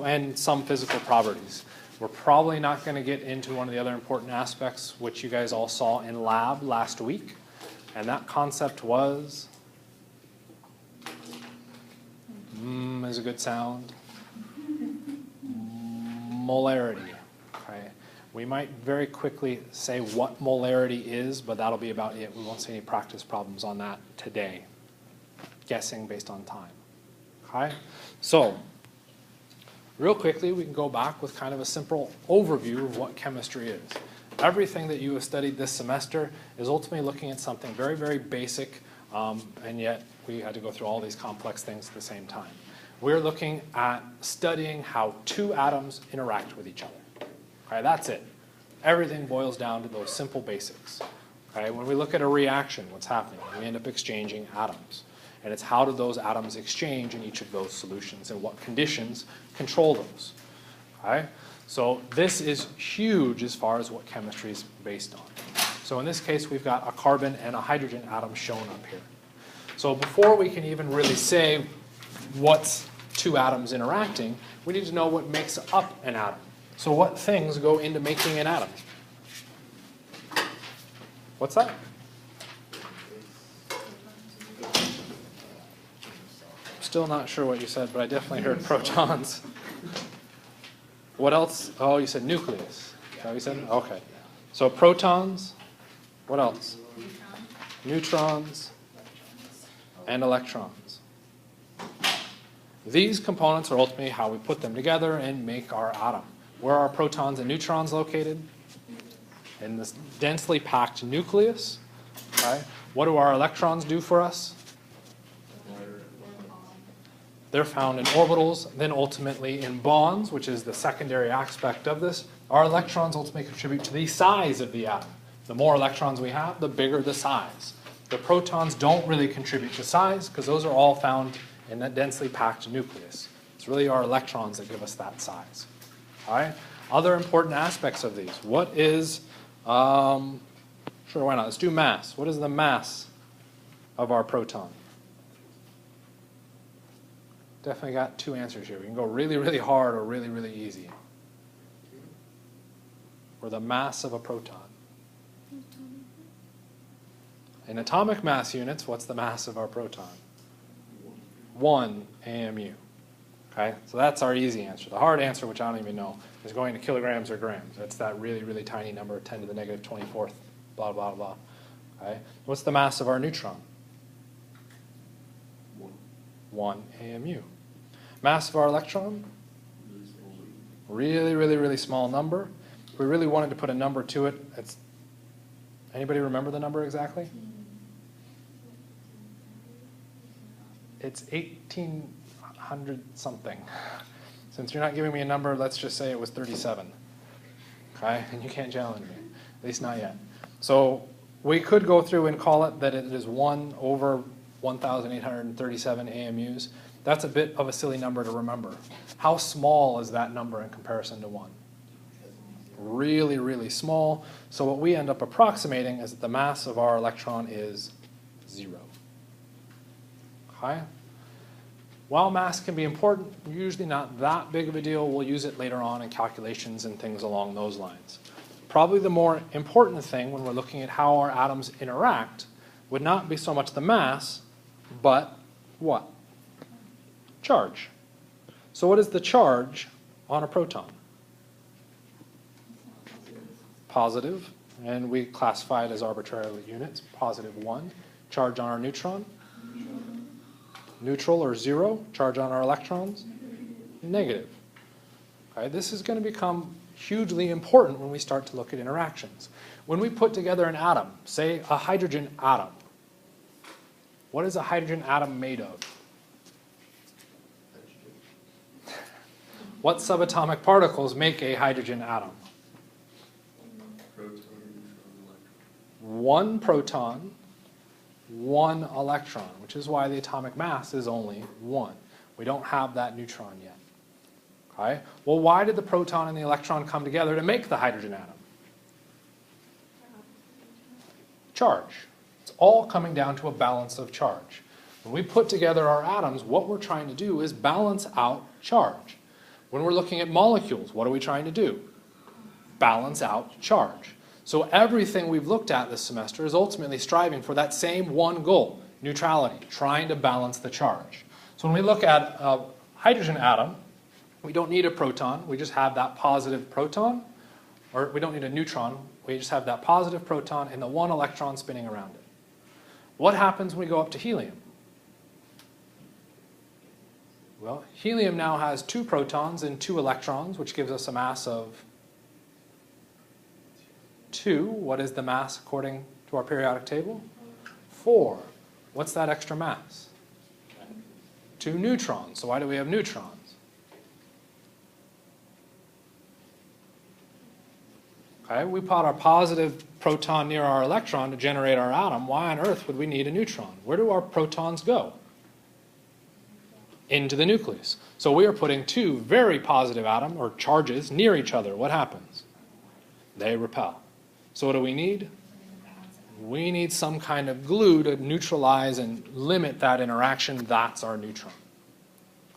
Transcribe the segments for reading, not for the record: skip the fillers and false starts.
and some physical properties. We're probably not going to get into one of the other important aspects, which you guys all saw in lab last week, and that concept was, is a good sound, molarity. Okay. We might very quickly say what molarity is, but that'll be about it. We won't see any practice problems on that today. Guessing based on time. Okay? So, real quickly, we can go back with kind of a simple overview of what chemistry is. Everything that you have studied this semester is ultimately looking at something very, very basic, and yet we had to go through all these complex things at the same time. We're looking at studying how two atoms interact with each other. Okay, that's it. Everything boils down to those simple basics. Okay, when we look at a reaction, what's happening? We end up exchanging atoms. And it's how do those atoms exchange in each of those solutions and what conditions control those. Okay? So this is huge as far as what chemistry is based on. So in this case, we've got a carbon and a hydrogen atom shown up here. So before we can even really say what's two atoms interacting, we need to know what makes up an atom. So what things go into making an atom? What's that? Still not sure what you said, but I definitely heard protons. What else? Oh, you said nucleus. Is that what you said? Okay. So protons. What else? Neutrons and electrons. These components are ultimately how we put them together and make our atom. Where are protons and neutrons located? In this densely packed nucleus. Okay. What do our electrons do for us? They're found in orbitals, then ultimately in bonds, which is the secondary aspect of this. Our electrons ultimately contribute to the size of the atom. The more electrons we have, the bigger the size. The protons don't really contribute to size because those are all found in that densely packed nucleus. It's really our electrons that give us that size. All right? Other important aspects of these. What is, sure, why not? Let's do mass. What is the mass of our proton? Definitely got two answers here. We can go really, really hard or really, really easy. Or the mass of a proton. In atomic mass units, what's the mass of our proton? 1 AMU. Okay, so that's our easy answer. The hard answer, which I don't even know, is going to kilograms or grams. That's that really, really tiny number, 10 to the negative 24th, blah, blah, blah. Okay, what's the mass of our neutron? 1 AMU. Mass of our electron? Really, really, really small number. If we really wanted to put a number to it, it's, anybody remember the number exactly? It's 1,800 something. Since you're not giving me a number, let's just say it was 37. Okay, and you can't challenge me, at least not yet. So we could go through and call it that it is 1 over 1,837 AMUs. That's a bit of a silly number to remember. How small is that number in comparison to 1? Really, really small. So what we end up approximating is that the mass of our electron is 0. Okay? While mass can be important, usually not that big of a deal. We'll use it later on in calculations and things along those lines. Probably the more important thing when we're looking at how our atoms interact would not be so much the mass, but what? Charge. So what is the charge on a proton? Positive, and we classify it as arbitrary units, positive 1. Charge on our neutron? Neutral or 0. Charge on our electrons? Negative. Okay, this is going to become hugely important when we start to look at interactions. When we put together an atom, say a hydrogen atom, what is a hydrogen atom made of? What subatomic particles make a hydrogen atom? One proton, one electron, which is why the atomic mass is only 1. We don't have that neutron yet. Okay? Well, why did the proton and the electron come together to make the hydrogen atom? Charge. It's all coming down to a balance of charge. When we put together our atoms, what we're trying to do is balance out charge. When we're looking at molecules, what are we trying to do? Balance out charge. So everything we've looked at this semester is ultimately striving for that same one goal, neutrality, trying to balance the charge. So when we look at a hydrogen atom, we don't need a proton, we just have that positive proton, or we don't need a neutron, we just have that positive proton and the one electron spinning around it. What happens when we go up to helium? Well, helium now has 2 protons and 2 electrons, which gives us a mass of 2. What is the mass according to our periodic table? 4. What's that extra mass? 2 neutrons. So why do we have neutrons? Okay, we put our positive proton near our electron to generate our atom. Why on earth would we need a neutron? Where do our protons go? Into the nucleus. So we are putting 2 very positive atoms, or charges, near each other. What happens? They repel. So what do we need? We need some kind of glue to neutralize and limit that interaction. That's our neutron.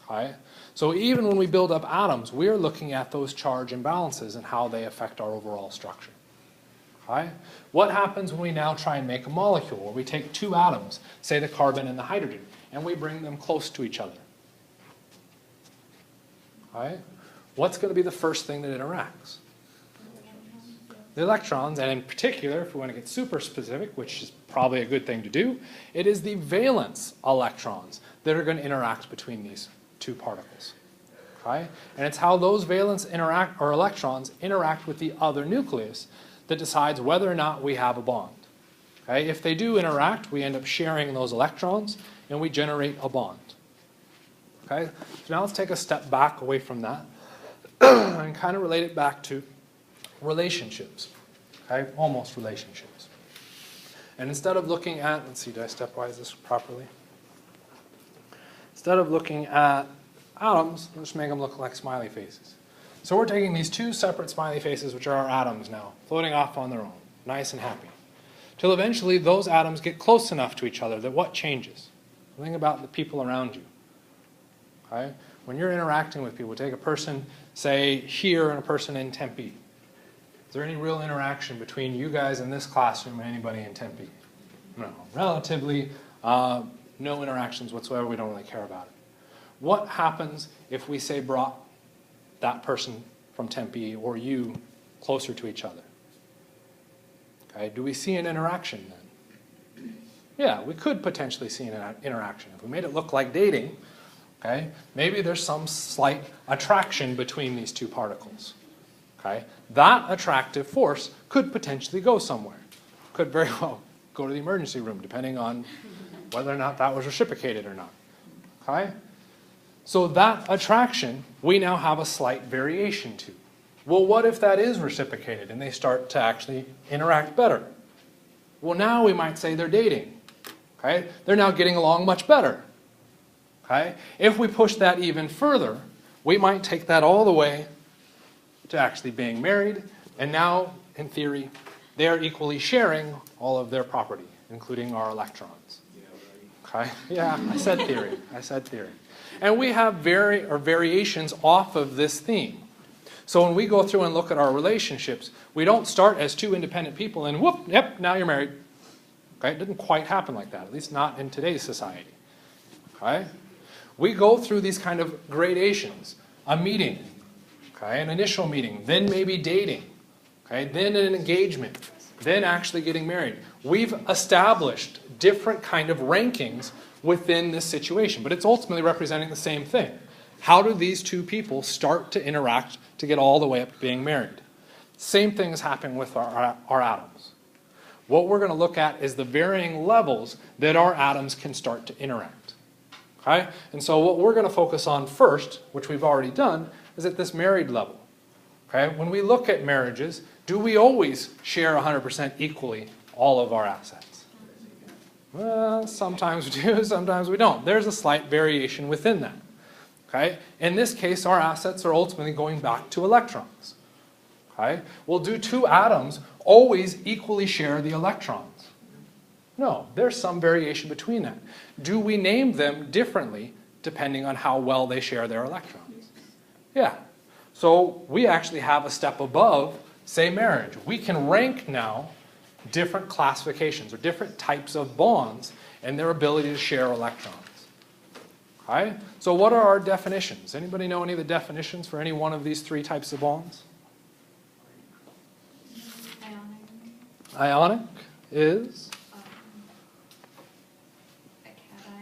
Okay? So even when we build up atoms, we're looking at those charge imbalances and how they affect our overall structure. Okay? What happens when we now try and make a molecule, where we take 2 atoms, say the carbon and the hydrogen, and we bring them close to each other? Okay? What's going to be the first thing that interacts? The electrons, and in particular, if we want to get super specific, which is probably a good thing to do, it is the valence electrons that are going to interact between these 2 particles. Okay? And it's how those valence electrons interact with the other nucleus that decides whether or not we have a bond. Okay? If they do interact, we end up sharing those electrons and we generate a bond. Okay? So now let's take a step back away from that and kind of relate it back to relationships. Okay? Almost relationships. And instead of looking at, let's see, did I stepwise this properly? Instead of looking at atoms, let's make them look like smiley faces. So we're taking these 2 separate smiley faces, which are our atoms now, floating off on their own, nice and happy. Till eventually those atoms get close enough to each other that what changes? Think about the people around you. Okay? When you're interacting with people, take a person, say, here and a person in Tempe. Is there any real interaction between you guys in this classroom and anybody in Tempe? No. Relatively, no interactions whatsoever. We don't really care about it. What happens if we, say, brought that person from Tempe or you closer to each other? Okay, do we see an interaction then? Yeah, we could potentially see an interaction. If we made it look like dating, okay, maybe there's some slight attraction between these 2 particles. Okay, that attractive force could potentially go somewhere. Could very well go to the emergency room, depending on whether or not that was reciprocated or not. Okay? So that attraction, we now have a slight variation to. Well, what if that is reciprocated and they start to actually interact better? Well, now we might say they're dating. Okay? They're now getting along much better. Okay? If we push that even further, we might take that all the way to actually being married, and now, in theory, they are equally sharing all of their property, including our electrons. Okay? Yeah, I said theory. I said theory. And we have variations off of this theme. So when we go through and look at our relationships, we don't start as 2 independent people and whoop, yep, now you're married. Okay? It doesn't quite happen like that, at least not in today's society. Okay? We go through these kind of gradations. A meeting, okay, an initial meeting, then maybe dating, okay, then an engagement, then actually getting married. We've established different kind of rankings within this situation, but it's ultimately representing the same thing. How do these 2 people start to interact to get all the way up to being married? Same thing is happening with our atoms. What we're going to look at is the varying levels that our atoms can start to interact. Okay? And so what we're going to focus on first, which we've already done, is at this married level. Okay? When we look at marriages, do we always share 100% equally all of our assets? Well, sometimes we do, sometimes we don't. There's a slight variation within that. Okay? In this case, our assets are ultimately going back to electrons. Okay? Well, do 2 atoms always equally share the electrons? No, there's some variation between that. Do we name them differently depending on how well they share their electrons? Yeah. So we actually have a step above, say, marriage. We can rank now different classifications or different types of bonds and their ability to share electrons. Okay? So what are our definitions? Anybody know any of the definitions for any one of these three types of bonds? Ionic. Ionic is? A cation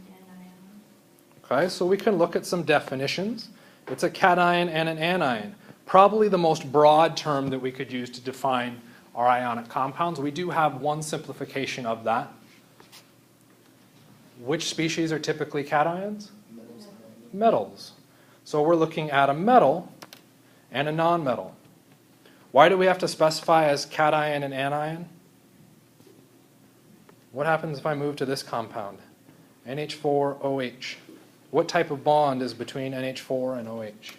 and anion. Okay, so we can look at some definitions. It's a cation and an anion. Probably the most broad term that we could use to define our ionic compounds. We do have one simplification of that. Which species are typically cations? Metals. So we're looking at a metal and a nonmetal. Why do we have to specify as cation and anion? What happens if I move to this compound? NH4OH. What type of bond is between NH4 and OH?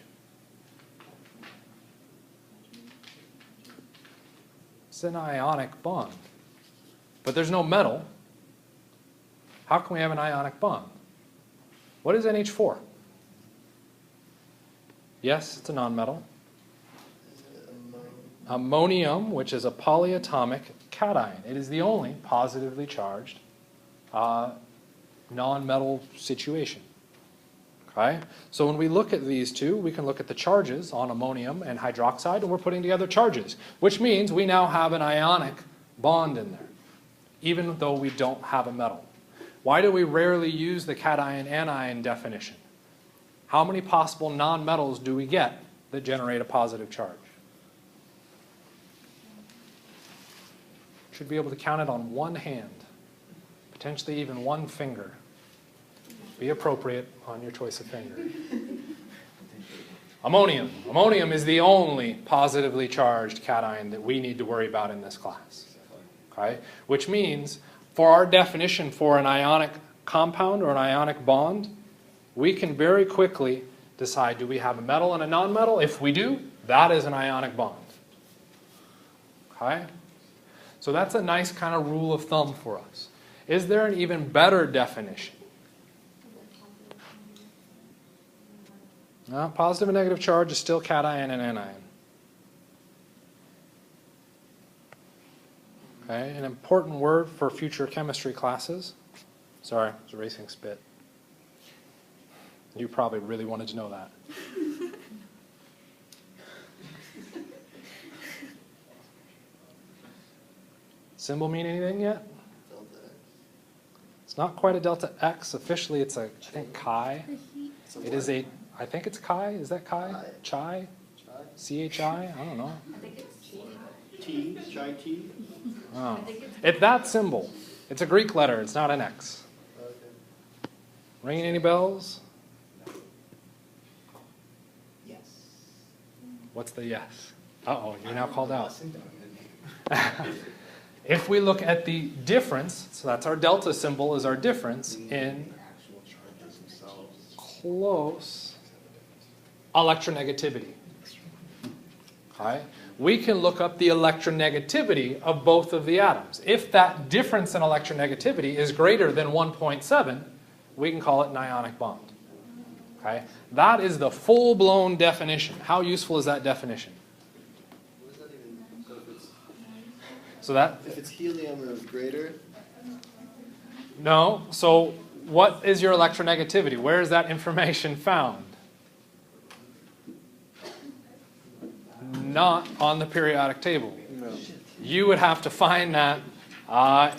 It's an ionic bond. But there's no metal. How can we have an ionic bond? What is NH4? Yes, it's a nonmetal. Ammonium, which is a polyatomic cation. It is the only positively charged non-metal situation. Okay? So when we look at these two, we can look at the charges on ammonium and hydroxide, and we're putting together charges, which means we now have an ionic bond in there, even though we don't have a metal. Why do we rarely use the cation-anion definition? How many possible nonmetals do we get that generate a positive charge? Should be able to count it on one hand, potentially even one finger. Be appropriate on your choice of finger. Ammonium. Ammonium is the only positively charged cation that we need to worry about in this class. Okay? Which means for our definition for an ionic compound or an ionic bond, we can very quickly decide, do we have a metal and a nonmetal? If we do, that is an ionic bond. Okay? So that's a nice kind of rule of thumb for us. Is there an even better definition? No, positive and negative charge is still cation and anion. Okay, an important word for future chemistry classes. Sorry, I was erasing spit. You probably really wanted to know that. Symbol mean anything yet? It's not quite a delta X. Officially, it's a, I think, chi. It is a, I think it's chi. Is that chi? Chi? C-H-I? I don't know. I think it's T, chai T. Oh. It's that symbol. It's a Greek letter. It's not an X. Okay. Ringing any bells? Yes. What's the yes? Uh-oh, you're now called out. If we look at the difference, so that's our delta symbol is our difference in Actual charges themselves. close electronegativity. Okay? We can look up the electronegativity of both of the atoms. If that difference in electronegativity is greater than 1.7, we can call it an ionic bond. Okay? That is the full-blown definition. How useful is that definition? What does that even? So that If it's helium or greater, no. So what is your electronegativity? Where is that information found? Not on the periodic table. no. You would have to find that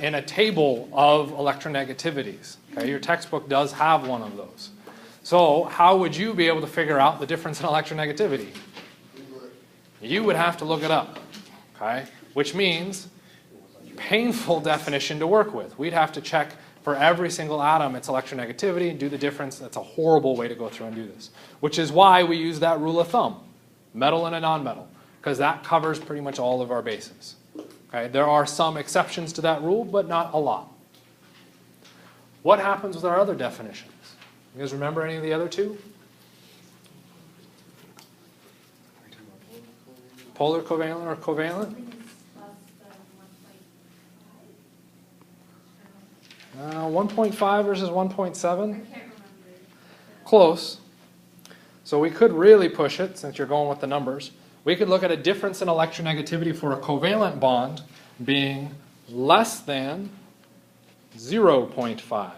in a table of electronegativities. Okay? Your textbook does have one of those. So how would you be able to figure out the difference in electronegativity? You would have to look it up. Okay? Which means painful definition to work with. We'd have to check for every single atom its electronegativity and do the difference. That's a horrible way to go through and do this. Which is why we use that rule of thumb. Metal and a nonmetal. Because that covers pretty much all of our bases. Okay? There are some exceptions to that rule, but not a lot. What happens with our other definitions? You guys remember any of the other two? Polar covalent or covalent? 1.5 versus 1.7? I can't remember. Close. So we could really push it, since you're going with the numbers. We could look at a difference in electronegativity for a covalent bond being less than 0.5.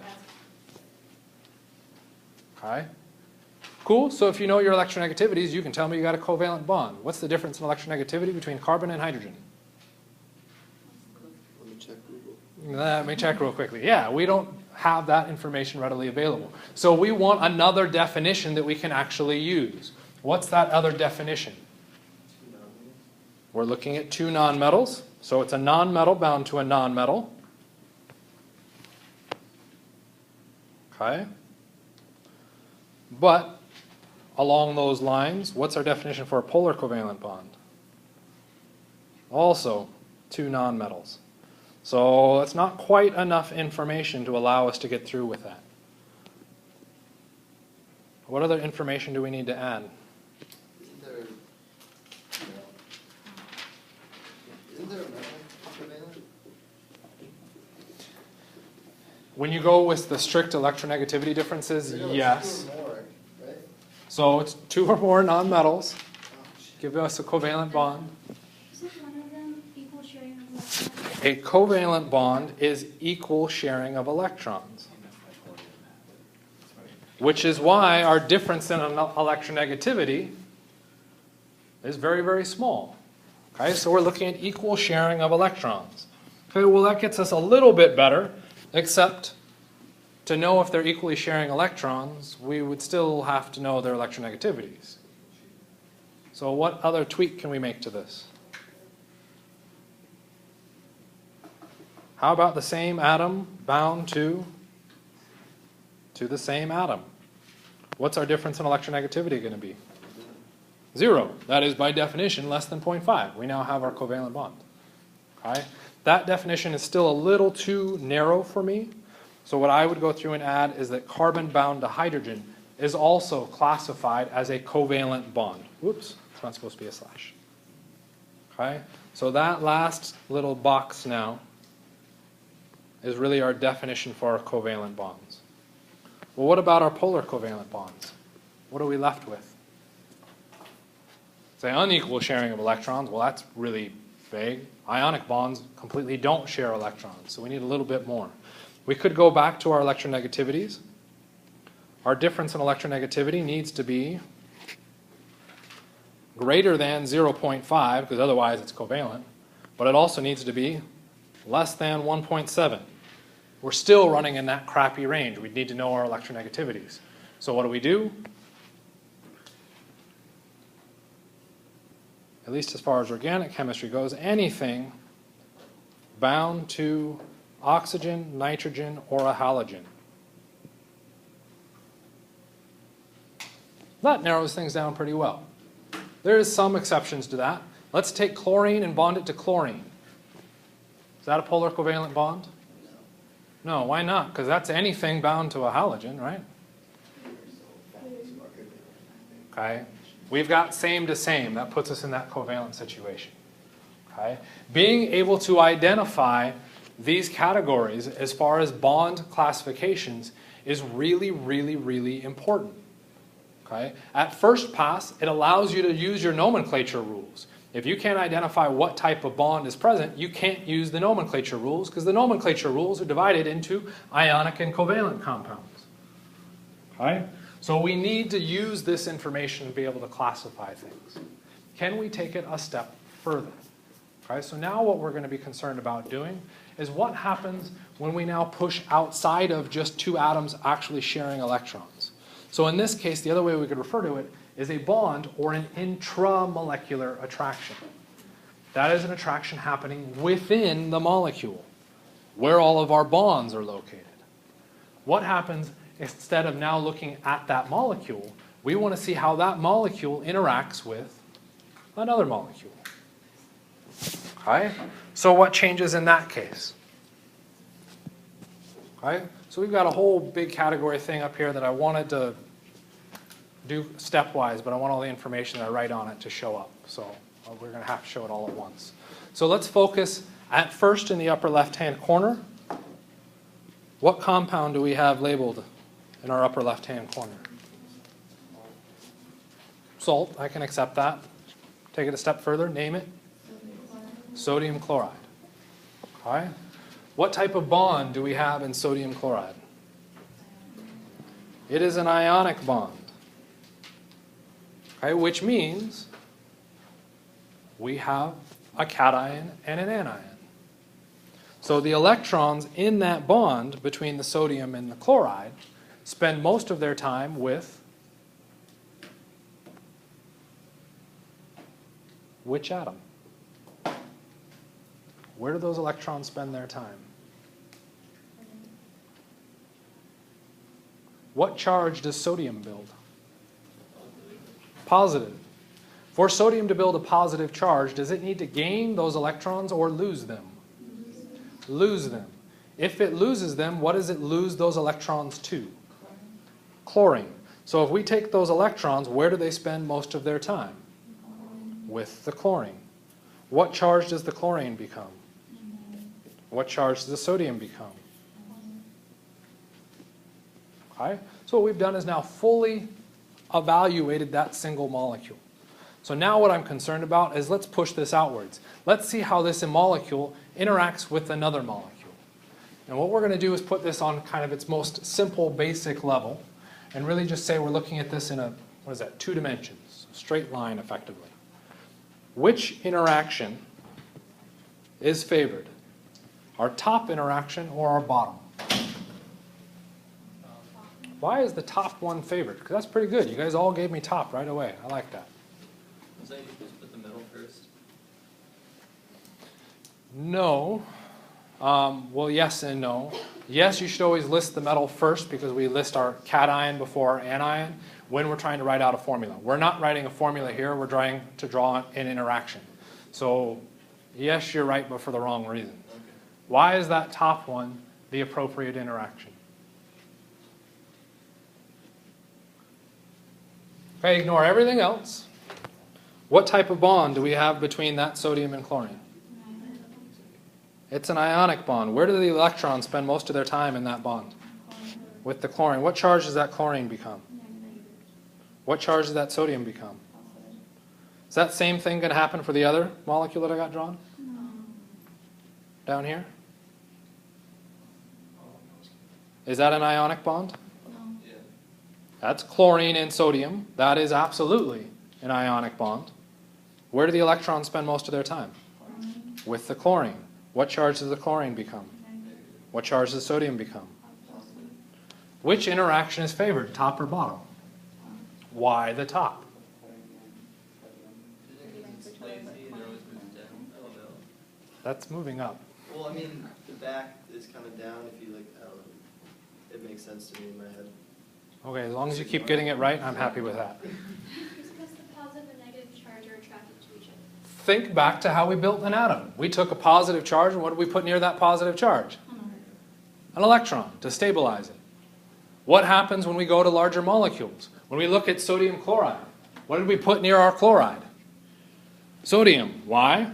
Okay? Cool. So if you know your electronegativities, you can tell me you got a covalent bond. What's the difference in electronegativity between carbon and hydrogen? Let me check Google. Let me check real quickly. Yeah, we don't have that information readily available. So we want another definition that we can actually use. What's that other definition? We're looking at two nonmetals. So it's a nonmetal bound to a nonmetal. Okay. But along those lines, what's our definition for a polar covalent bond? Also, two nonmetals. So it's not quite enough information to allow us to get through with that. What other information do we need to add? Isn't there a metal covalent? When you go with the strict electronegativity differences, No, it's yes. two or more, right? So it's two or more nonmetals. Oh, shit. Give us a covalent bond. Isn't one of them equal sharing of electrons? A covalent bond is equal sharing of electrons, which is why our difference in electronegativity is very, very small. Okay, so we're looking at equal sharing of electrons. Okay, well that gets us a little bit better, except to know if they're equally sharing electrons, we would still have to know their electronegativities. So what other tweak can we make to this? How about the same atom bound to the same atom? What's our difference in electronegativity going to be? 0. That is, by definition, less than 0.5. We now have our covalent bond. Okay? That definition is still a little too narrow for me. So what I would go through and add is that carbon bound to hydrogen is also classified as a covalent bond. Whoops, it's not supposed to be a slash. Okay? So that last little box now is really our definition for our covalent bonds. Well, what about our polar covalent bonds? What are we left with? Say unequal sharing of electrons. Well, that's really vague. Ionic bonds completely don't share electrons, so we need a little bit more. We could go back to our electronegativities. Our difference in electronegativity needs to be greater than 0.5, because otherwise it's covalent, but it also needs to be less than 1.7. We're still running in that crappy range. We need to know our electronegativities. So what do? At least as far as organic chemistry goes, anything bound to oxygen, nitrogen, or a halogen. That narrows things down pretty well. There is some exceptions to that. Let's take chlorine and bond it to chlorine. Is that a polar covalent bond? No, why not? Because that's anything bound to a halogen, right? Okay. We've got same to same. That puts us in that covalent situation. Okay. Being able to identify these categories as far as bond classifications is really, really, really important. Okay. At first pass, it allows you to use your nomenclature rules. If you can't identify what type of bond is present, you can't use the nomenclature rules, because the nomenclature rules are divided into ionic and covalent compounds. Okay? So we need to use this information to be able to classify things. Can we take it a step further? Okay? So now what we're going to be concerned about doing is what happens when we now push outside of just two atoms actually sharing electrons. So in this case, the other way we could refer to it is a bond or an intramolecular attraction. That is an attraction happening within the molecule, where all of our bonds are located. What happens instead of now looking at that molecule, we want to see how that molecule interacts with another molecule. Okay? So what changes in that case? Okay? So we've got a whole big category thing up here that I wanted to do stepwise, but I want all the information that I write on it to show up. So we're going to have to show it all at once. So let's focus at first in the upper left-hand corner What compound do we have labeled in our upper left-hand corner? Salt, I can accept that. Take it a step further, name it. Sodium chloride. All right. What type of bond do we have in sodium chloride? It is an ionic bond. Okay, which means we have a cation and an anion. So the electrons in that bond between the sodium and the chloride spend most of their time with which atom? Where do those electrons spend their time? What charge does sodium build? Positive. For sodium to build a positive charge, does it need to gain those electrons or lose them? Lose them. If it loses them, what does it lose those electrons to? Chlorine. So if we take those electrons, where do they spend most of their time? With the chlorine. What charge does the chlorine become? What charge does the sodium become? Okay? So what we've done is now fully evaluated that single molecule. So now what I'm concerned about is let's push this outwards. Let's see how this molecule interacts with another molecule. And what we're going to do is put this on kind of its most simple, basic level and really just say we're looking at this in a, what is that, 2 dimensions, a straight line effectively. Which interaction is favored? Our top interaction or our bottom? Why is the top one favored? Because that's pretty good. You guys all gave me top right away. I like that. Was I supposed to put the middle first? No. Well, yes and no. Yes, you should always list the metal first because we list our cation before our anion when we're trying to write out a formula. We're not writing a formula here. We're trying to draw an interaction. So, yes, you're right, but for the wrong reason. Okay. Why is that top one the appropriate interaction? Okay, ignore everything else. What type of bond do we have between that sodium and chlorine? It's an ionic bond. Where do the electrons spend most of their time in that bond? With the chlorine. What charge does that chlorine become? What charge does that sodium become? Is that same thing going to happen for the other molecule that I got drawn? Down here? Is that an ionic bond? Yeah. That's chlorine and sodium. That is absolutely an ionic bond. Where do the electrons spend most of their time? With the chlorine. What charge does the chlorine become? What charge does the sodium become? Which interaction is favored, top or bottom? Why the top? It's lazy and it always moves down. I don't know. That's moving up. Well, I mean, the back is kind of down if you like, I don't know. It makes sense to me in my head. Okay, as long as you keep getting it right, I'm happy with that. It's because the positive and negative charge are attracted to each other. Think back to how we built an atom. We took a positive charge, and what did we put near that positive charge? An electron to stabilize it. What happens when we go to larger molecules? When we look at sodium chloride, what did we put near our chloride? Sodium. Why?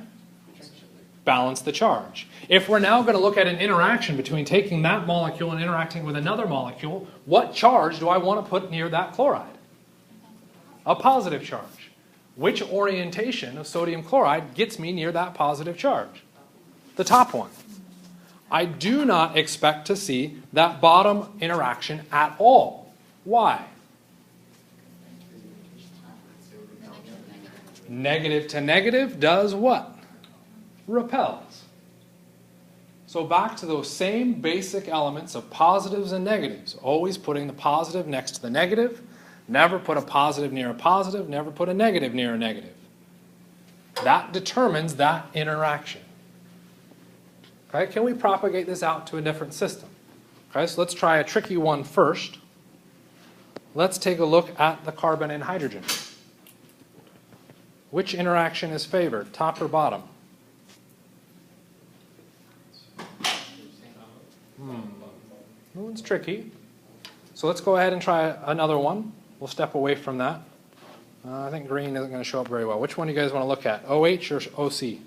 Balance the charge. If we're now going to look at an interaction between taking that molecule and interacting with another molecule, what charge do I want to put near that chloride? A positive charge. Which orientation of sodium chloride gets me near that positive charge? The top one. I do not expect to see that bottom interaction at all. Why? Negative to negative does what? Repels. So back to those same basic elements of positives and negatives. Always putting the positive next to the negative. Never put a positive near a positive. Never put a negative near a negative. That determines that interaction. Okay, can we propagate this out to a different system? Okay, so let's try a tricky one first. Let's take a look at the carbon and hydrogen. Which interaction is favored, top or bottom? That one's tricky. So let's go ahead and try another one. We'll step away from that. I think green isn't going to show up very well. Which one do you guys want to look at, OH or OC?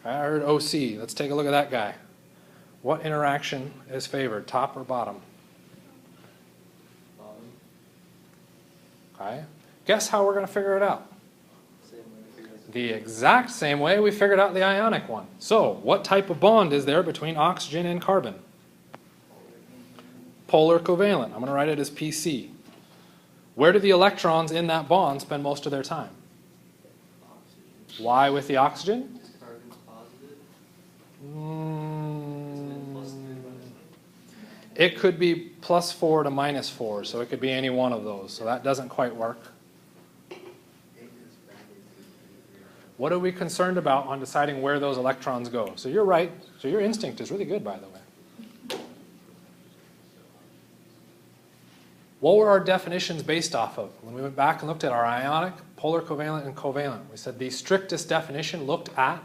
I heard OC. Let's take a look at that guy. What interaction is favored, top or bottom? Bottom. Okay. Guess how we're going to figure it out? Same way we figured out. The exact same way we figured out the ionic one. So, what type of bond is there between oxygen and carbon? Polar covalent. I'm going to write it as PC. Where do the electrons in that bond spend most of their time? Oxygen. Why with the oxygen? Carbon's positive. It could be +4 to -4, so it could be any one of those. So that doesn't quite work. What are we concerned about on deciding where those electrons go? So you're right. So your instinct is really good, by the way. What were our definitions based off of? When we went back and looked at our ionic, polar covalent, and covalent, we said the strictest definition looked at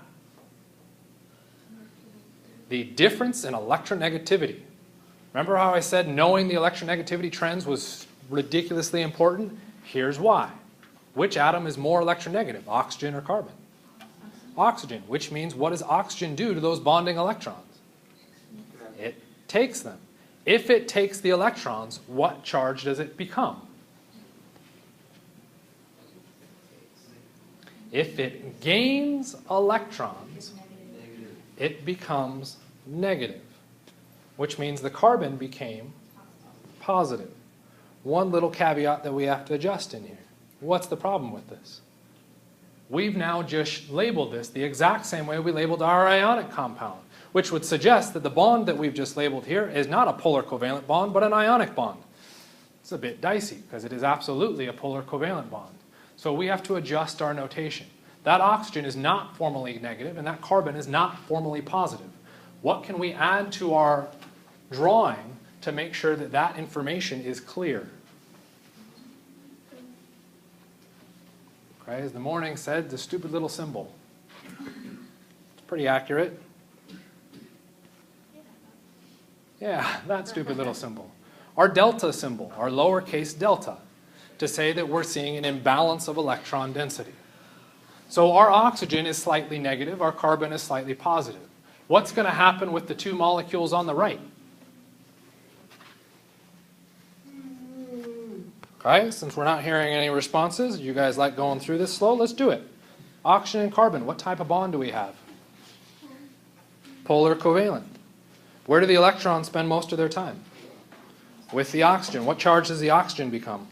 the difference in electronegativity. Remember how I said knowing the electronegativity trends was ridiculously important? Here's why. Which atom is more electronegative, oxygen or carbon? Oxygen, which means what does oxygen do to those bonding electrons? It takes them. If it takes the electrons, what charge does it become? If it gains electrons, Negative. it becomes negative, which means the carbon became positive. One little caveat that we have to adjust in here. What's the problem with this? We've now just labeled this the exact same way we labeled our ionic compound, which would suggest that the bond that we've just labeled here is not a polar covalent bond, but an ionic bond. It's a bit dicey because it is absolutely a polar covalent bond. So we have to adjust our notation. That oxygen is not formally negative, and that carbon is not formally positive. What can we add to our drawing to make sure that that information is clear? Okay, as the morning said, the stupid little symbol. It's pretty accurate. Yeah, that stupid little symbol. Our delta symbol, our lowercase delta, to say that we're seeing an imbalance of electron density. So our oxygen is slightly negative, our carbon is slightly positive. What's going to happen with the two molecules on the right? Okay, since we're not hearing any responses, you guys like going through this slow, let's do it. Oxygen and carbon, what type of bond do we have? Polar covalent. Where do the electrons spend most of their time? With the oxygen. What charge does the oxygen become?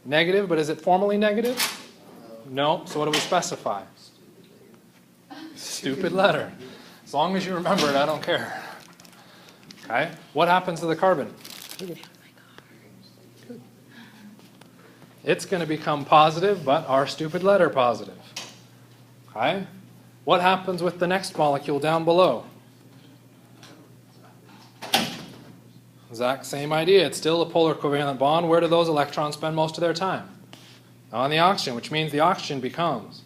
Negative, but is it formally negative? No, so what do we specify? Stupid letter. As long as you remember it, I don't care. Okay, what happens to the carbon? Good. It's going to become positive, but our stupid letter positive. Okay, what happens with the next molecule down below? Exact same idea. It's still a polar covalent bond. Where do those electrons spend most of their time? On the oxygen, which means the oxygen becomes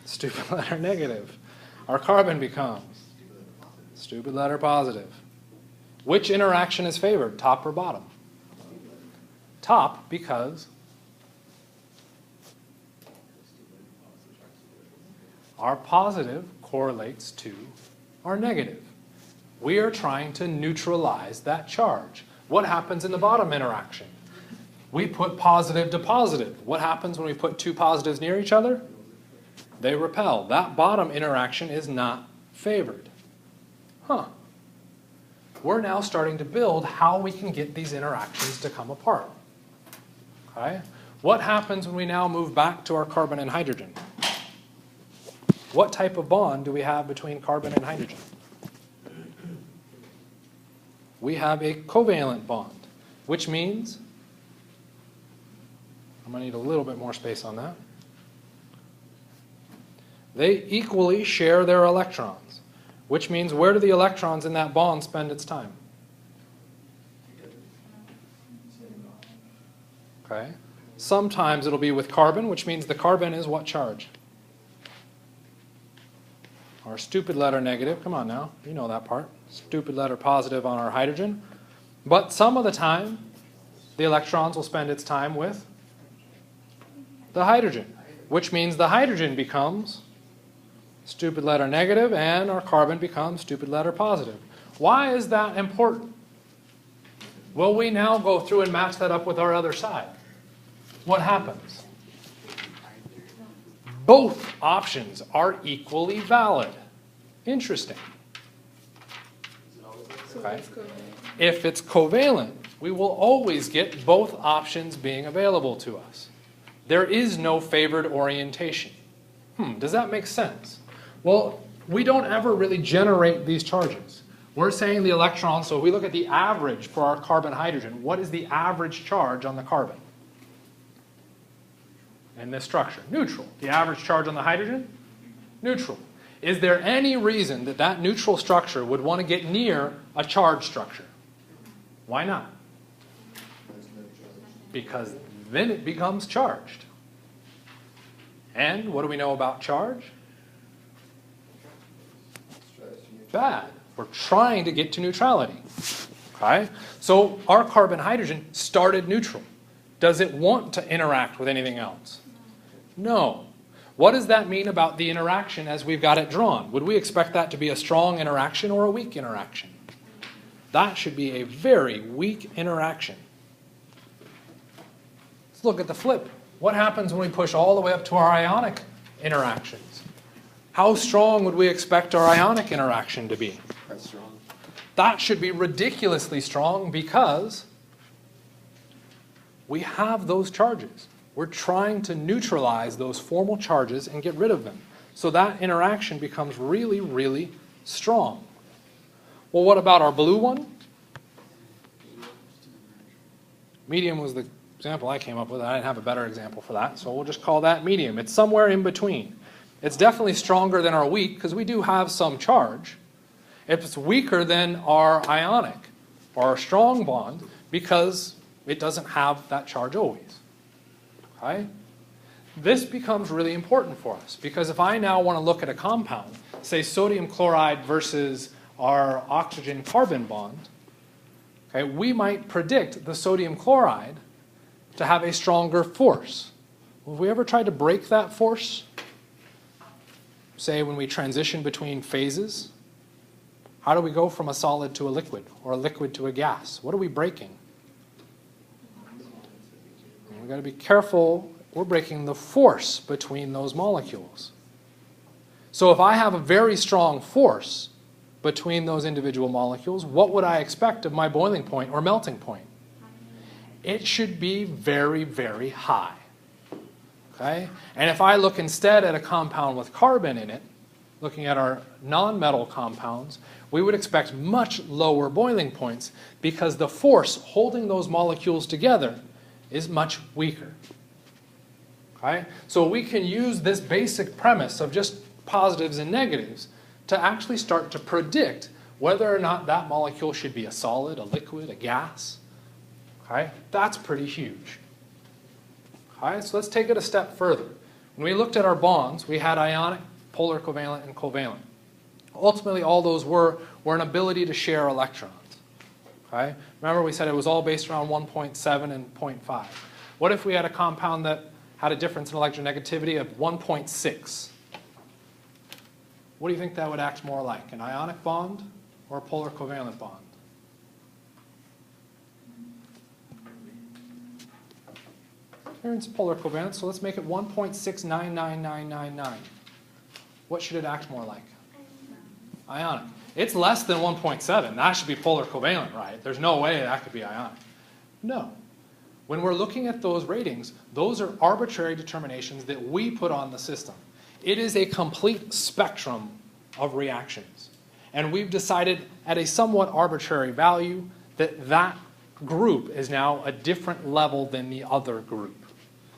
stupid letter negative. Our carbon becomes stupid letter positive. Which interaction is favored, top or bottom? Top, because our positive correlates to our negative. We are trying to neutralize that charge. What happens in the bottom interaction? We put positive to positive. What happens when we put two positives near each other? They repel. That bottom interaction is not favored. We're now starting to build how we can get these interactions to come apart. Okay? What happens when we now move back to our carbon and hydrogen? What type of bond do we have between carbon and hydrogen? We have a covalent bond, which means, I'm going to need a little bit more space on that. They equally share their electrons, which means where do the electrons in that bond spend its time? Okay. Sometimes it'll be with carbon, which means the carbon is what charge? Our stupid letter negative, come on now, you know that part. Stupid letter positive on our hydrogen. But some of the time, the electrons will spend its time with the hydrogen, which means the hydrogen becomes stupid letter negative, and our carbon becomes stupid letter positive. Why is that important? Well, we now go through and match that up with our other side. What happens? Both options are equally valid. Interesting. Okay. If it's covalent, we will always get both options being available to us. There is no favored orientation. Does that make sense? Well, we don't ever really generate these charges. We're saying the electron, so if we look at the average for our carbon-hydrogen, what is the average charge on the carbon? In this structure, neutral. The average charge on the hydrogen? Neutral. Is there any reason that that neutral structure would want to get near a charged structure? Why not? Because then it becomes charged. And what do we know about charge? Bad. We're trying to get to neutrality. Okay? So our carbon-hydrogen started neutral. Does it want to interact with anything else? No. What does that mean about the interaction as we've got it drawn? Would we expect that to be a strong interaction or a weak interaction? That should be a very weak interaction. Let's look at the flip. What happens when we push all the way up to our ionic interactions? How strong would we expect our ionic interaction to be? Quite strong. That should be ridiculously strong because we have those charges. We're trying to neutralize those formal charges and get rid of them. So that interaction becomes really, really strong. Well, what about our blue one? Medium was the example I came up with. I didn't have a better example for that, so we'll just call that medium. It's somewhere in between. It's definitely stronger than our weak because we do have some charge. It's weaker than our ionic or our strong bond because it doesn't have that charge always. Okay? This becomes really important for us because if I now want to look at a compound, say sodium chloride versus our oxygen-carbon bond, okay, we might predict the sodium chloride to have a stronger force. Well, have we ever tried to break that force? Say when we transition between phases, how do we go from a solid to a liquid or a liquid to a gas? What are we breaking? We've got to be careful. We're breaking the force between those molecules. So if I have a very strong force between those individual molecules, what would I expect of my boiling point or melting point? It should be very, very high. Okay? And if I look instead at a compound with carbon in it, looking at our non-metal compounds, we would expect much lower boiling points because the force holding those molecules together is much weaker. Okay? So we can use this basic premise of just positives and negatives to actually start to predict whether or not that molecule should be a solid, a liquid, a gas. Okay? That's pretty huge. Okay? So let's take it a step further. When we looked at our bonds, we had ionic, polar covalent, and covalent. Ultimately, all those were an ability to share electrons. Okay? Remember we said it was all based around 1.7 and 0.5. What if we had a compound that had a difference in electronegativity of 1.6? What do you think that would act more like, an ionic bond or a polar covalent bond? Here it's polar covalent, so let's make it 1.699999. What should it act more like? Ionic. It's less than 1.7. That should be polar covalent, right? There's no way that could be ionic. No. When we're looking at those ratings, those are arbitrary determinations that we put on the system. It is a complete spectrum of reactions. And we've decided at a somewhat arbitrary value that that group is now a different level than the other group.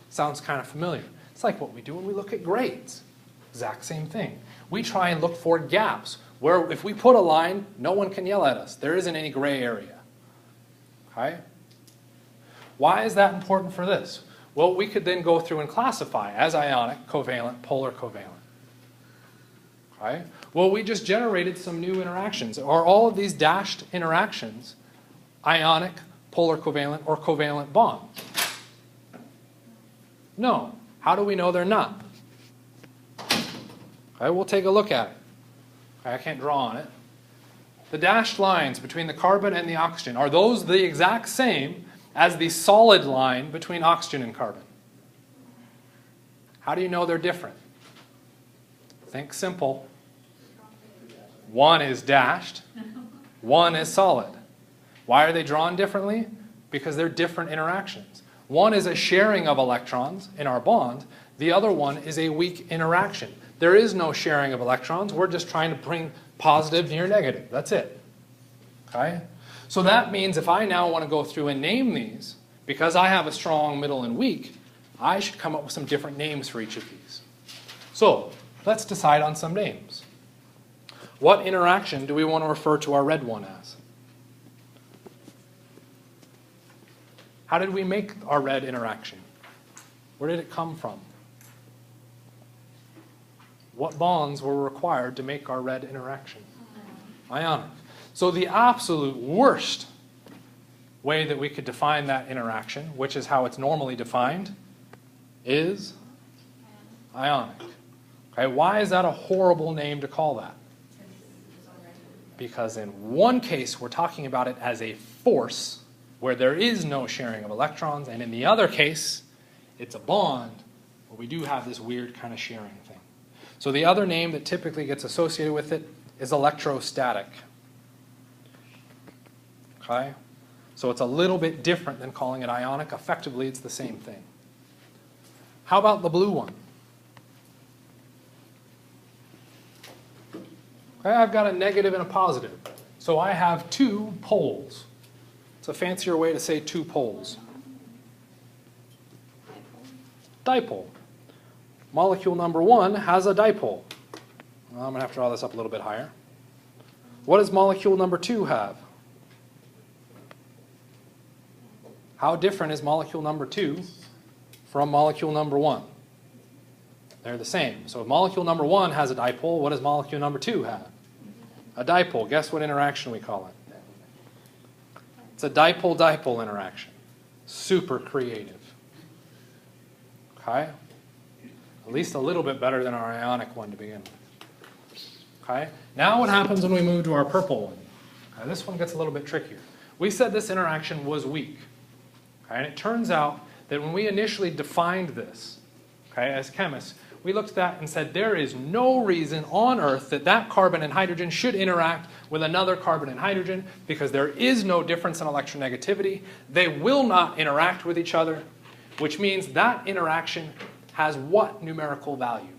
Sounds kind of familiar. It's like what we do when we look at grades. Exact same thing. We try and look for gaps where if we put a line, no one can yell at us. There isn't any gray area. Okay? Why is that important for this? Well, we could then go through and classify as ionic, covalent, polar covalent. Okay? Well, we just generated some new interactions. Are all of these dashed interactions ionic, polar covalent, or covalent bonds? No. How do we know they're not? Okay, we'll take a look at it. Okay, I can't draw on it. The dashed lines between the carbon and the oxygen, are those the exact same as the solid line between oxygen and carbon? How do you know they're different? Think simple. One is dashed, one is solid. Why are they drawn differently? Because they're different interactions. One is a sharing of electrons in our bond. The other one is a weak interaction. There is no sharing of electrons. We're just trying to bring positive near negative. That's it. Okay? So that means if I now want to go through and name these, because I have a strong, middle, and weak, I should come up with some different names for each of these. So let's decide on some names. What interaction do we want to refer to our red one as? How did we make our red interaction? Where did it come from? What bonds were required to make our red interaction? Ionic. So the absolute worst way that we could define that interaction, which is how it's normally defined, is ionic. Okay, why is that a horrible name to call that? Because in one case, we're talking about it as a force where there is no sharing of electrons, and in the other case, it's a bond where we do have this weird kind of sharing thing. So the other name that typically gets associated with it is electrostatic. Okay? So it's a little bit different than calling it ionic. Effectively, it's the same thing. How about the blue one? Okay, I've got a negative and a positive. So I have two poles. It's a fancier way to say two poles. Dipole. Molecule number 1 has a dipole. Well, I'm going to have to draw this up a little bit higher. What does molecule number 2 have? How different is molecule number 2 from molecule number 1? They're the same. So if molecule number 1 has a dipole, what does molecule number 2 have? A dipole. Guess what interaction we call it? It's a dipole-dipole interaction. Super creative. Okay? At least a little bit better than our ionic one to begin with. Okay? Now what happens when we move to our purple one? Okay, this one gets a little bit trickier. We said this interaction was weak. Okay? And it turns out that when we initially defined this, okay, as chemists, we looked at that and said there is no reason on Earth that that carbon and hydrogen should interact with another carbon and hydrogen because there is no difference in electronegativity. They will not interact with each other, which means that interaction has what numerical value?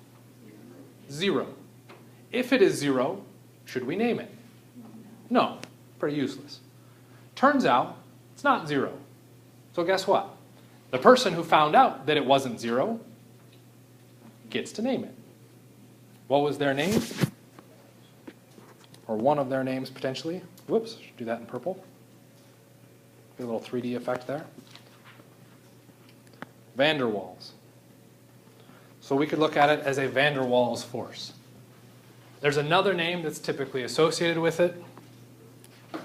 0. If it is 0, should we name it? No. Pretty useless. Turns out it's not 0. So guess what? The person who found out that it wasn't 0 gets to name it. What was their name? Or one of their names, potentially. Whoops, should do that in purple. Get a little 3D effect there. Van der Waals. So we could look at it as a van der Waals force. There's another name that's typically associated with it. You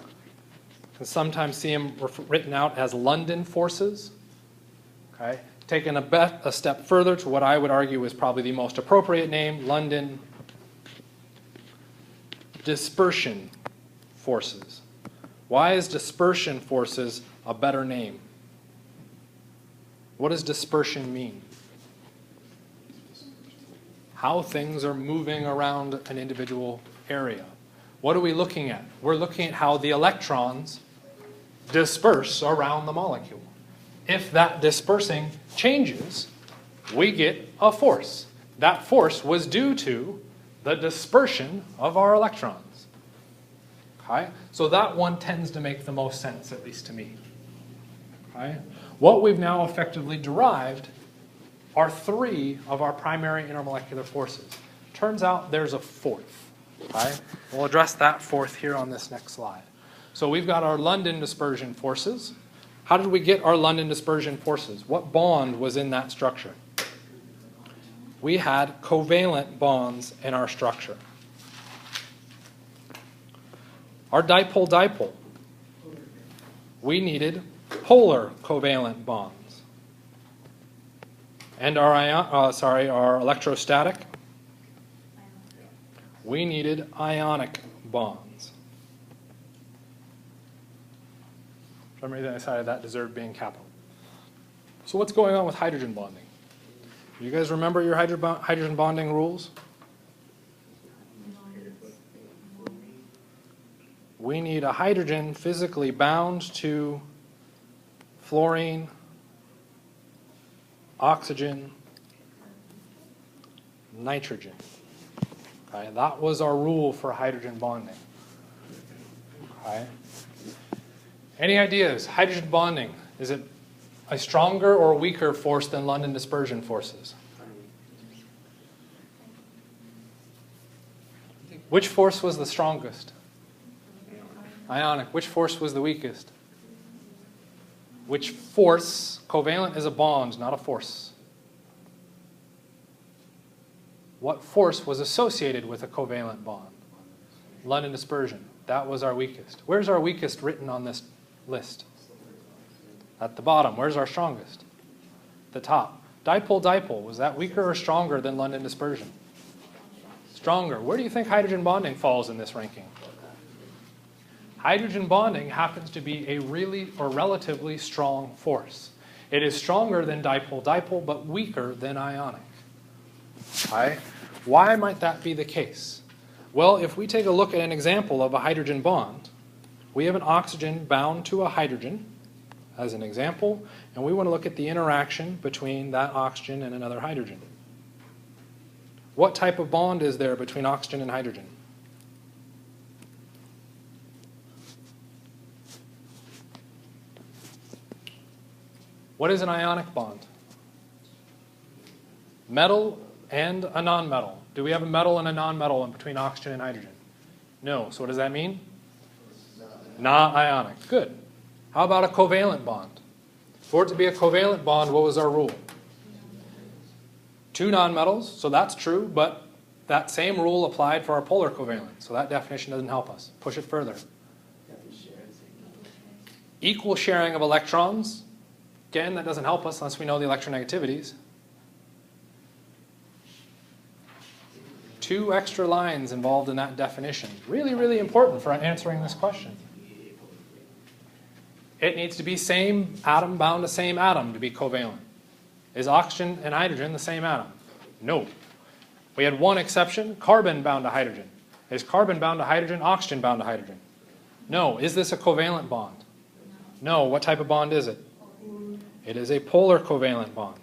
can sometimes see them written out as London forces. Okay? Taken a step further to what I would argue is probably the most appropriate name, London dispersion forces. Why is dispersion forces a better name? What does dispersion mean? How things are moving around an individual area. What are we looking at? We're looking at how the electrons disperse around the molecule. If that dispersing changes, we get a force. That force was due to the dispersion of our electrons. Okay? So that one tends to make the most sense, at least to me. Okay? What we've now effectively derived are 3 of our primary intermolecular forces. Turns out there's a 4th. Okay? We'll address that 4th here on this next slide. So we've got our London dispersion forces. How did we get our London dispersion forces? What bond was in that structure? We had covalent bonds in our structure. Our dipole-dipole, we needed polar covalent bonds. And our electrostatic, We needed ionic bonds. For some reason I decided that deserved being capital. So what's going on with hydrogen bonding? You guys remember your hydrogen bonding rules? We need a hydrogen physically bound to fluorine, oxygen, nitrogen. Okay, that was our rule for hydrogen bonding. Okay. Any ideas? Hydrogen bonding, is it a stronger or weaker force than London dispersion forces? Which force was the strongest? Ionic. Which force was the weakest? Which force? Covalent is a bond, not a force. What force was associated with a covalent bond? London dispersion. That was our weakest. Where's our weakest written on this list? At the bottom. Where's our strongest? The top. Dipole-dipole. Was that weaker or stronger than London dispersion? Stronger. Where do you think hydrogen bonding falls in this ranking? Hydrogen bonding happens to be a really or relatively strong force. It is stronger than dipole-dipole, but weaker than ionic. Okay. Why might that be the case? Well, if we take a look at an example of a hydrogen bond, we have an oxygen bound to a hydrogen, as an example, and we want to look at the interaction between that oxygen and another hydrogen. What type of bond is there between oxygen and hydrogen? What is an ionic bond? Metal and a nonmetal. Do we have a metal and a nonmetal in between oxygen and hydrogen? No. So what does that mean? Not ionic. Good. How about a covalent bond? For it to be a covalent bond, what was our rule? 2 nonmetals, so that's true, but that same rule applied for our polar covalent, so that definition doesn't help us. Push it further. Equal sharing of electrons. Again, that doesn't help us unless we know the electronegativities. 2 extra lines involved in that definition. Really, really important for answering this question. It needs to be same atom bound to same atom to be covalent. Is oxygen and hydrogen the same atom? No. We had one exception, carbon bound to hydrogen. Is carbon bound to hydrogen, oxygen bound to hydrogen? No. Is this a covalent bond? No. What type of bond is it? It is a polar covalent bond.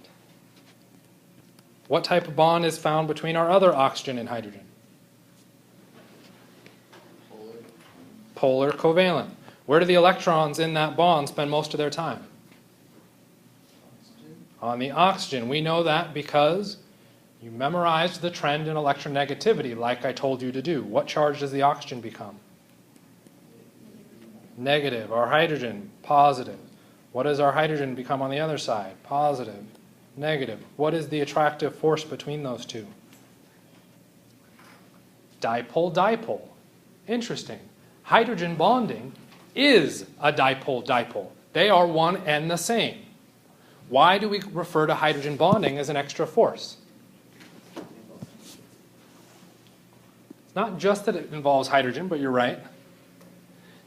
What type of bond is found between our other oxygen and hydrogen? Polar covalent. Where do the electrons in that bond spend most of their time? On the oxygen. We know that because you memorized the trend in electronegativity like I told you to do. What charge does the oxygen become? Negative. Our hydrogen, positive. What does our hydrogen become on the other side? Positive. Negative. What is the attractive force between those two? Dipole-dipole. Interesting. Hydrogen bonding is a dipole-dipole. They are one and the same. Why do we refer to hydrogen bonding as an extra force? It's not just that it involves hydrogen, but you're right.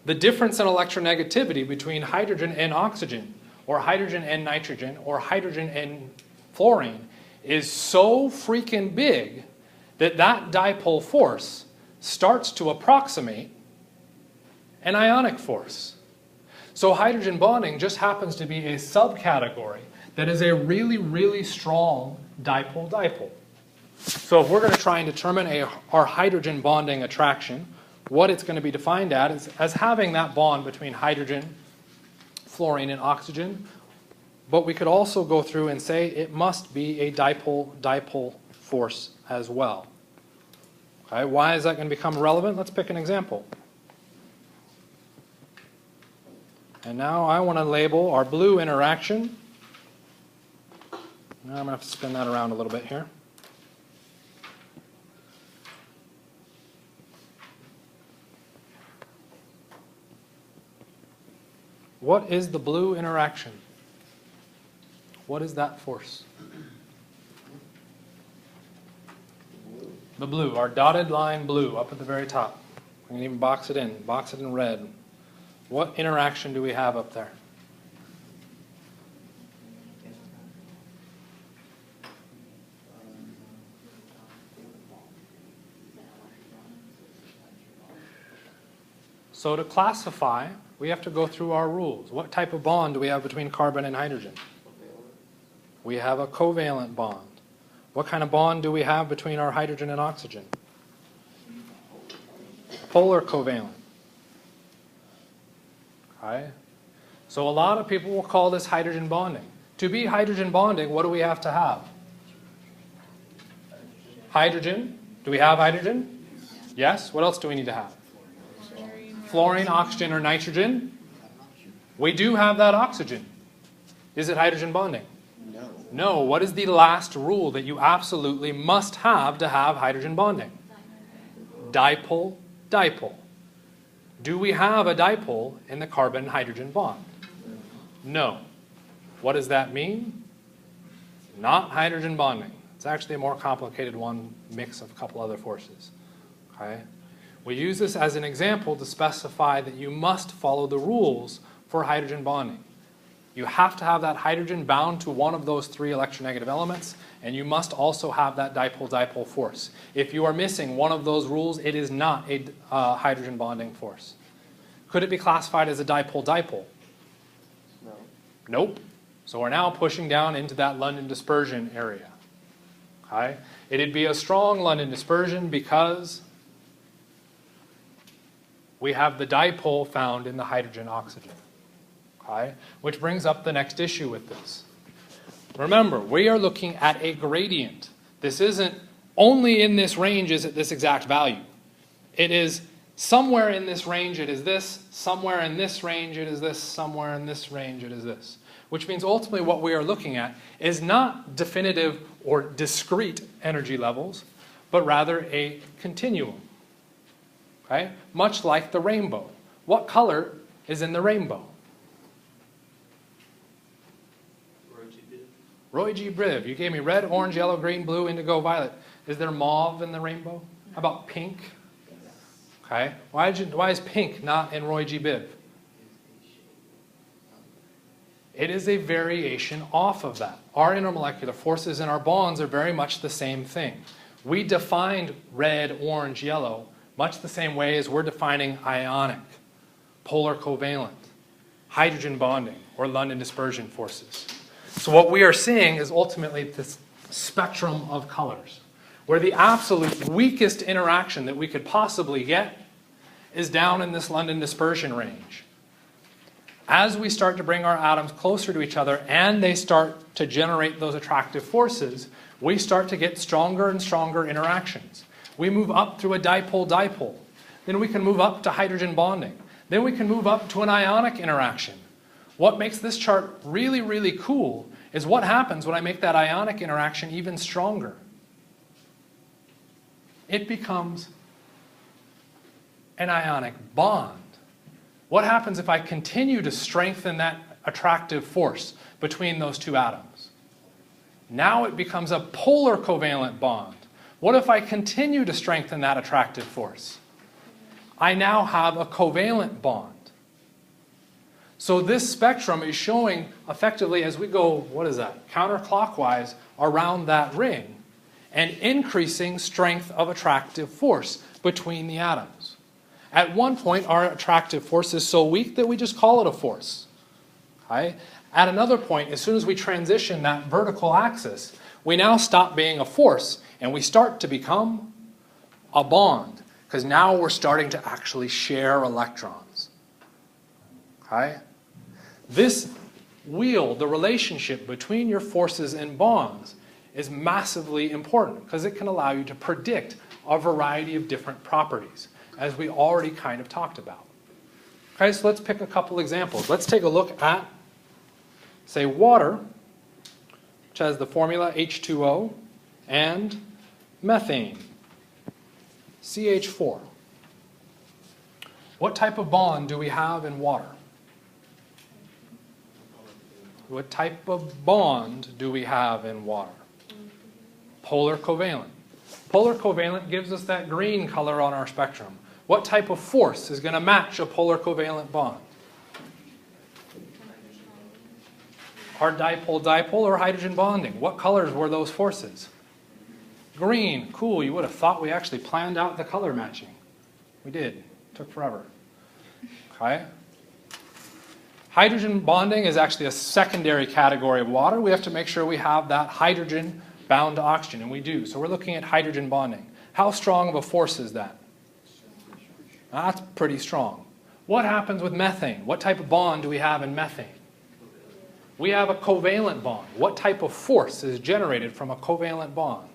The difference in electronegativity between hydrogen and oxygen, or hydrogen and nitrogen, or hydrogen and fluorine is so freaking big that that dipole force starts to approximate an ionic force. So hydrogen bonding just happens to be a subcategory that is a really, really strong dipole-dipole. So if we're going to try and determine our hydrogen bonding attraction, what it's going to be defined as having that bond between hydrogen, fluorine, and oxygen. But we could also go through and say it must be a dipole-dipole force as well. Okay, why is that going to become relevant? Let's pick an example. And now I want to label our blue interaction. Now I'm going to have to spin that around a little bit here. What is the blue interaction? What is that force? The blue, our dotted line blue up at the very top. We can even box it in red. What interaction do we have up there? So to classify, we have to go through our rules. What type of bond do we have between carbon and hydrogen? We have a covalent bond. What kind of bond do we have between our hydrogen and oxygen? Polar covalent. Okay. So a lot of people will call this hydrogen bonding. To be hydrogen bonding, what do we have to have? Hydrogen. Do we have hydrogen? Yes. What else do we need to have? Fluorine, oxygen, or nitrogen? We do have that oxygen. Is it hydrogen bonding? No. No. What is the last rule that you absolutely must have to have hydrogen bonding? Dipole, dipole. Do we have a dipole in the carbon-hydrogen bond? No. What does that mean? Not hydrogen bonding. It's actually a more complicated one, mix of a couple other forces. Okay? We use this as an example to specify that you must follow the rules for hydrogen bonding. You have to have that hydrogen bound to one of those three electronegative elements, and you must also have that dipole-dipole force. If you are missing one of those rules, it is not a hydrogen bonding force. Could it be classified as a dipole-dipole? No. Nope. So we're now pushing down into that London dispersion area. Okay? It'd be a strong London dispersion because we have the dipole found in the hydrogen-oxygen. Okay? Which brings up the next issue with this. Remember, we are looking at a gradient. This isn't only in this range is it this exact value. It is somewhere in this range it is this, somewhere in this range it is this, somewhere in this range it is this. Which means ultimately what we are looking at is not definitive or discrete energy levels, but rather a continuum. Okay? Much like the rainbow. What color is in the rainbow? Roy G. Biv. You gave me red, orange, yellow, green, blue, indigo, violet. Is there mauve in the rainbow? How about pink? Okay. Why is pink not in Roy G. Biv? It is a variation off of that. Our intermolecular forces and our bonds are very much the same thing. We defined red, orange, yellow much the same way as we're defining ionic, polar covalent, hydrogen bonding, or London dispersion forces. So what we are seeing is ultimately this spectrum of colors, where the absolute weakest interaction that we could possibly get is down in this London dispersion range. As we start to bring our atoms closer to each other and they start to generate those attractive forces, we start to get stronger and stronger interactions. We move up through a dipole-dipole. Then we can move up to hydrogen bonding. Then we can move up to an ionic interaction. What makes this chart really, really cool is what happens when I make that ionic interaction even stronger. It becomes an ionic bond. What happens if I continue to strengthen that attractive force between those two atoms? Now it becomes a polar covalent bond. What if I continue to strengthen that attractive force? I now have a covalent bond. So this spectrum is showing effectively as we go, what is that, counterclockwise around that ring, and increasing strength of attractive force between the atoms. At one point, our attractive force is so weak that we just call it a force. Okay? At another point, as soon as we transition that vertical axis, we now stop being a force and we start to become a bond, because now we're starting to actually share electrons. Okay? This wheel, the relationship between your forces and bonds, is massively important because it can allow you to predict a variety of different properties, as we already kind of talked about. Okay, so let's pick a couple examples. Let's take a look at, say, water, which has the formula H2O and methane, CH4. What type of bond do we have in water? What type of bond do we have in water? Polar covalent. Polar covalent gives us that green color on our spectrum. What type of force is going to match a polar covalent bond? Hard dipole-dipole or hydrogen bonding? What colors were those forces? Green. Cool. You would have thought we actually planned out the color matching. We did. Took forever. Okay. Hydrogen bonding is actually a secondary category of water. We have to make sure we have that hydrogen bound to oxygen, and we do. So we're looking at hydrogen bonding. How strong of a force is that? That's pretty strong. What happens with methane? What type of bond do we have in methane? We have a covalent bond. What type of force is generated from a covalent bond?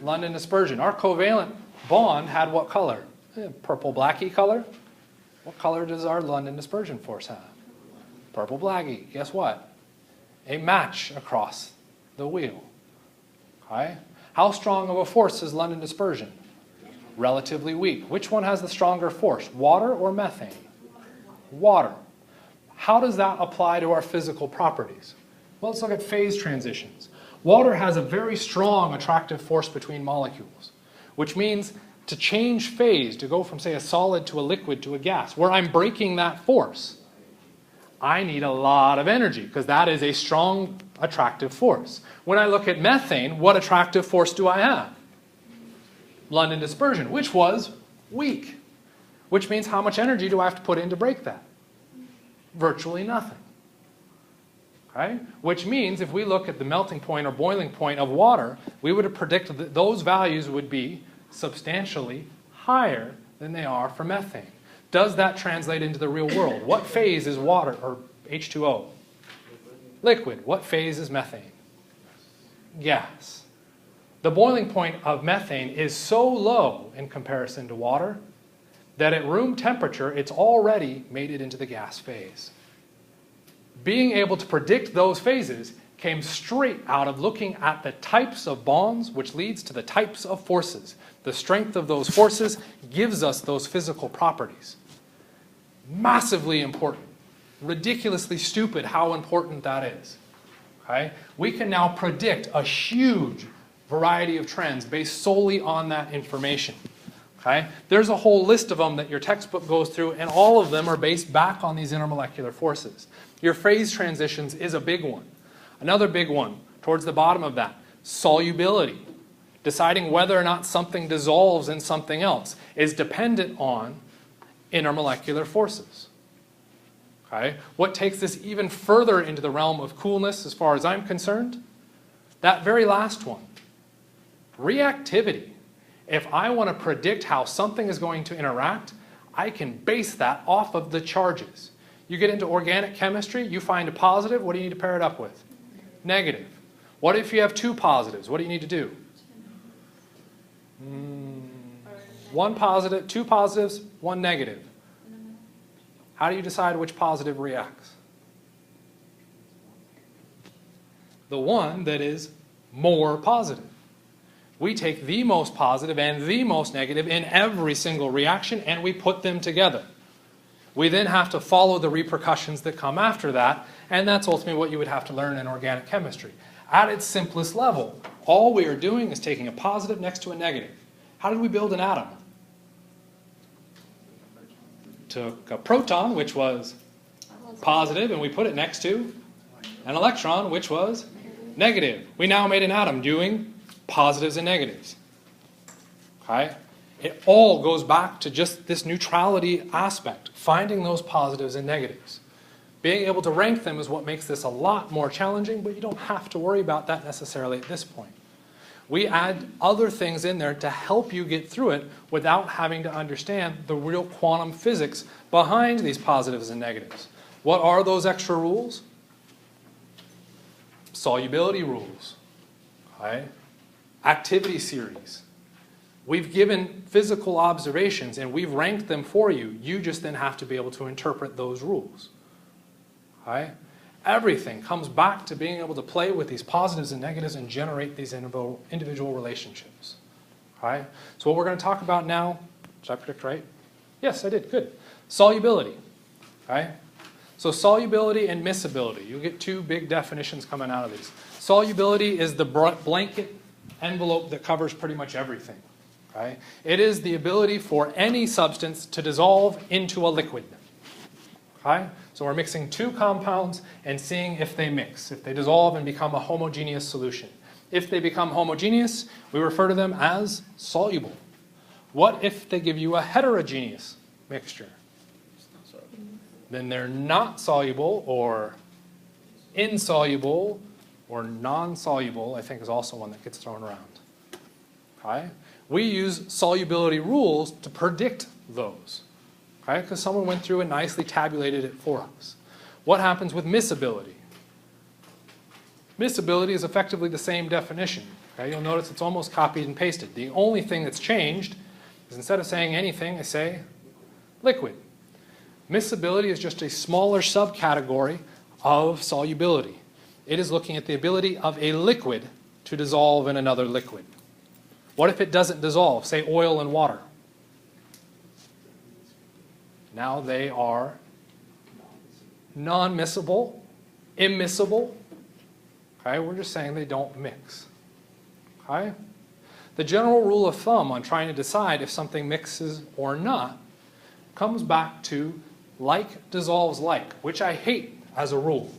London dispersion. Our covalent bond had what color? Purple blacky color. What color does our London dispersion force have? Purple blacky. Guess what? A match across the wheel. Okay? How strong of a force is London dispersion? Relatively weak. Which one has the stronger force? Water or methane? Water. How does that apply to our physical properties? Well, let's look at phase transitions. Water has a very strong attractive force between molecules, which means to change phase, to go from, say, a solid to a liquid to a gas, where I'm breaking that force, I need a lot of energy because that is a strong attractive force. When I look at methane, what attractive force do I have? London dispersion, which was weak, which means how much energy do I have to put in to break that? Virtually nothing. Okay? Which means if we look at the melting point or boiling point of water, we would have predicted that those values would be substantially higher than they are for methane. Does that translate into the real world? What phase is water, or H2O? Liquid. What phase is methane? Gas. The boiling point of methane is so low in comparison to water that at room temperature, it's already made it into the gas phase. Being able to predict those phases came straight out of looking at the types of bonds, which leads to the types of forces. The strength of those forces gives us those physical properties. Massively important. Ridiculously stupid how important that is. Okay? We can now predict a huge variety of trends based solely on that information. Okay? There's a whole list of them that your textbook goes through, and all of them are based back on these intermolecular forces. Your phase transitions is a big one. Another big one, towards the bottom of that, solubility. Deciding whether or not something dissolves in something else is dependent on intermolecular forces. Okay? What takes this even further into the realm of coolness, as far as I'm concerned? That very last one. Reactivity. If I want to predict how something is going to interact, I can base that off of the charges. You get into organic chemistry, you find a positive, what do you need to pair it up with? Negative. What if you have two positives? What do you need to do? One positive, two positives, one negative. How do you decide which positive reacts? The one that is more positive. We take the most positive and the most negative in every single reaction and we put them together. We then have to follow the repercussions that come after that, and that's ultimately what you would have to learn in organic chemistry. At its simplest level, all we are doing is taking a positive next to a negative. How did we build an atom? Took a proton, which was positive, and we put it next to an electron, which was negative. We now made an atom doing positives and negatives. Okay? It all goes back to just this neutrality aspect, finding those positives and negatives. Being able to rank them is what makes this a lot more challenging, but you don't have to worry about that necessarily at this point. We add other things in there to help you get through it without having to understand the real quantum physics behind these positives and negatives. What are those extra rules? Solubility rules. Okay? Activity series. We've given physical observations and we've ranked them for you. You just then have to be able to interpret those rules. Okay? Everything comes back to being able to play with these positives and negatives and generate these individual relationships. Okay? So what we're going to talk about now, did I predict right? Yes, I did. Good. Solubility. Okay? So solubility and miscibility. You'll get two big definitions coming out of these. Solubility is the blanket envelope that covers pretty much everything. Okay? It is the ability for any substance to dissolve into a liquid. Okay? So we're mixing two compounds and seeing if they mix, if they dissolve and become a homogeneous solution. If they become homogeneous, we refer to them as soluble. What if they give you a heterogeneous mixture? Then they're not soluble or insoluble or non-soluble, I think is also one that gets thrown around. Okay? We use solubility rules to predict those. Okay? Because someone went through and nicely tabulated it for us. What happens with miscibility? Miscibility is effectively the same definition. Okay? You'll notice it's almost copied and pasted. The only thing that's changed is instead of saying anything, I say liquid. Miscibility is just a smaller subcategory of solubility. It is looking at the ability of a liquid to dissolve in another liquid. What if it doesn't dissolve, say oil and water? Now they are non-miscible, immiscible. Okay, we're just saying they don't mix. Okay? The general rule of thumb on trying to decide if something mixes or not comes back to like dissolves like, which I hate as a rule.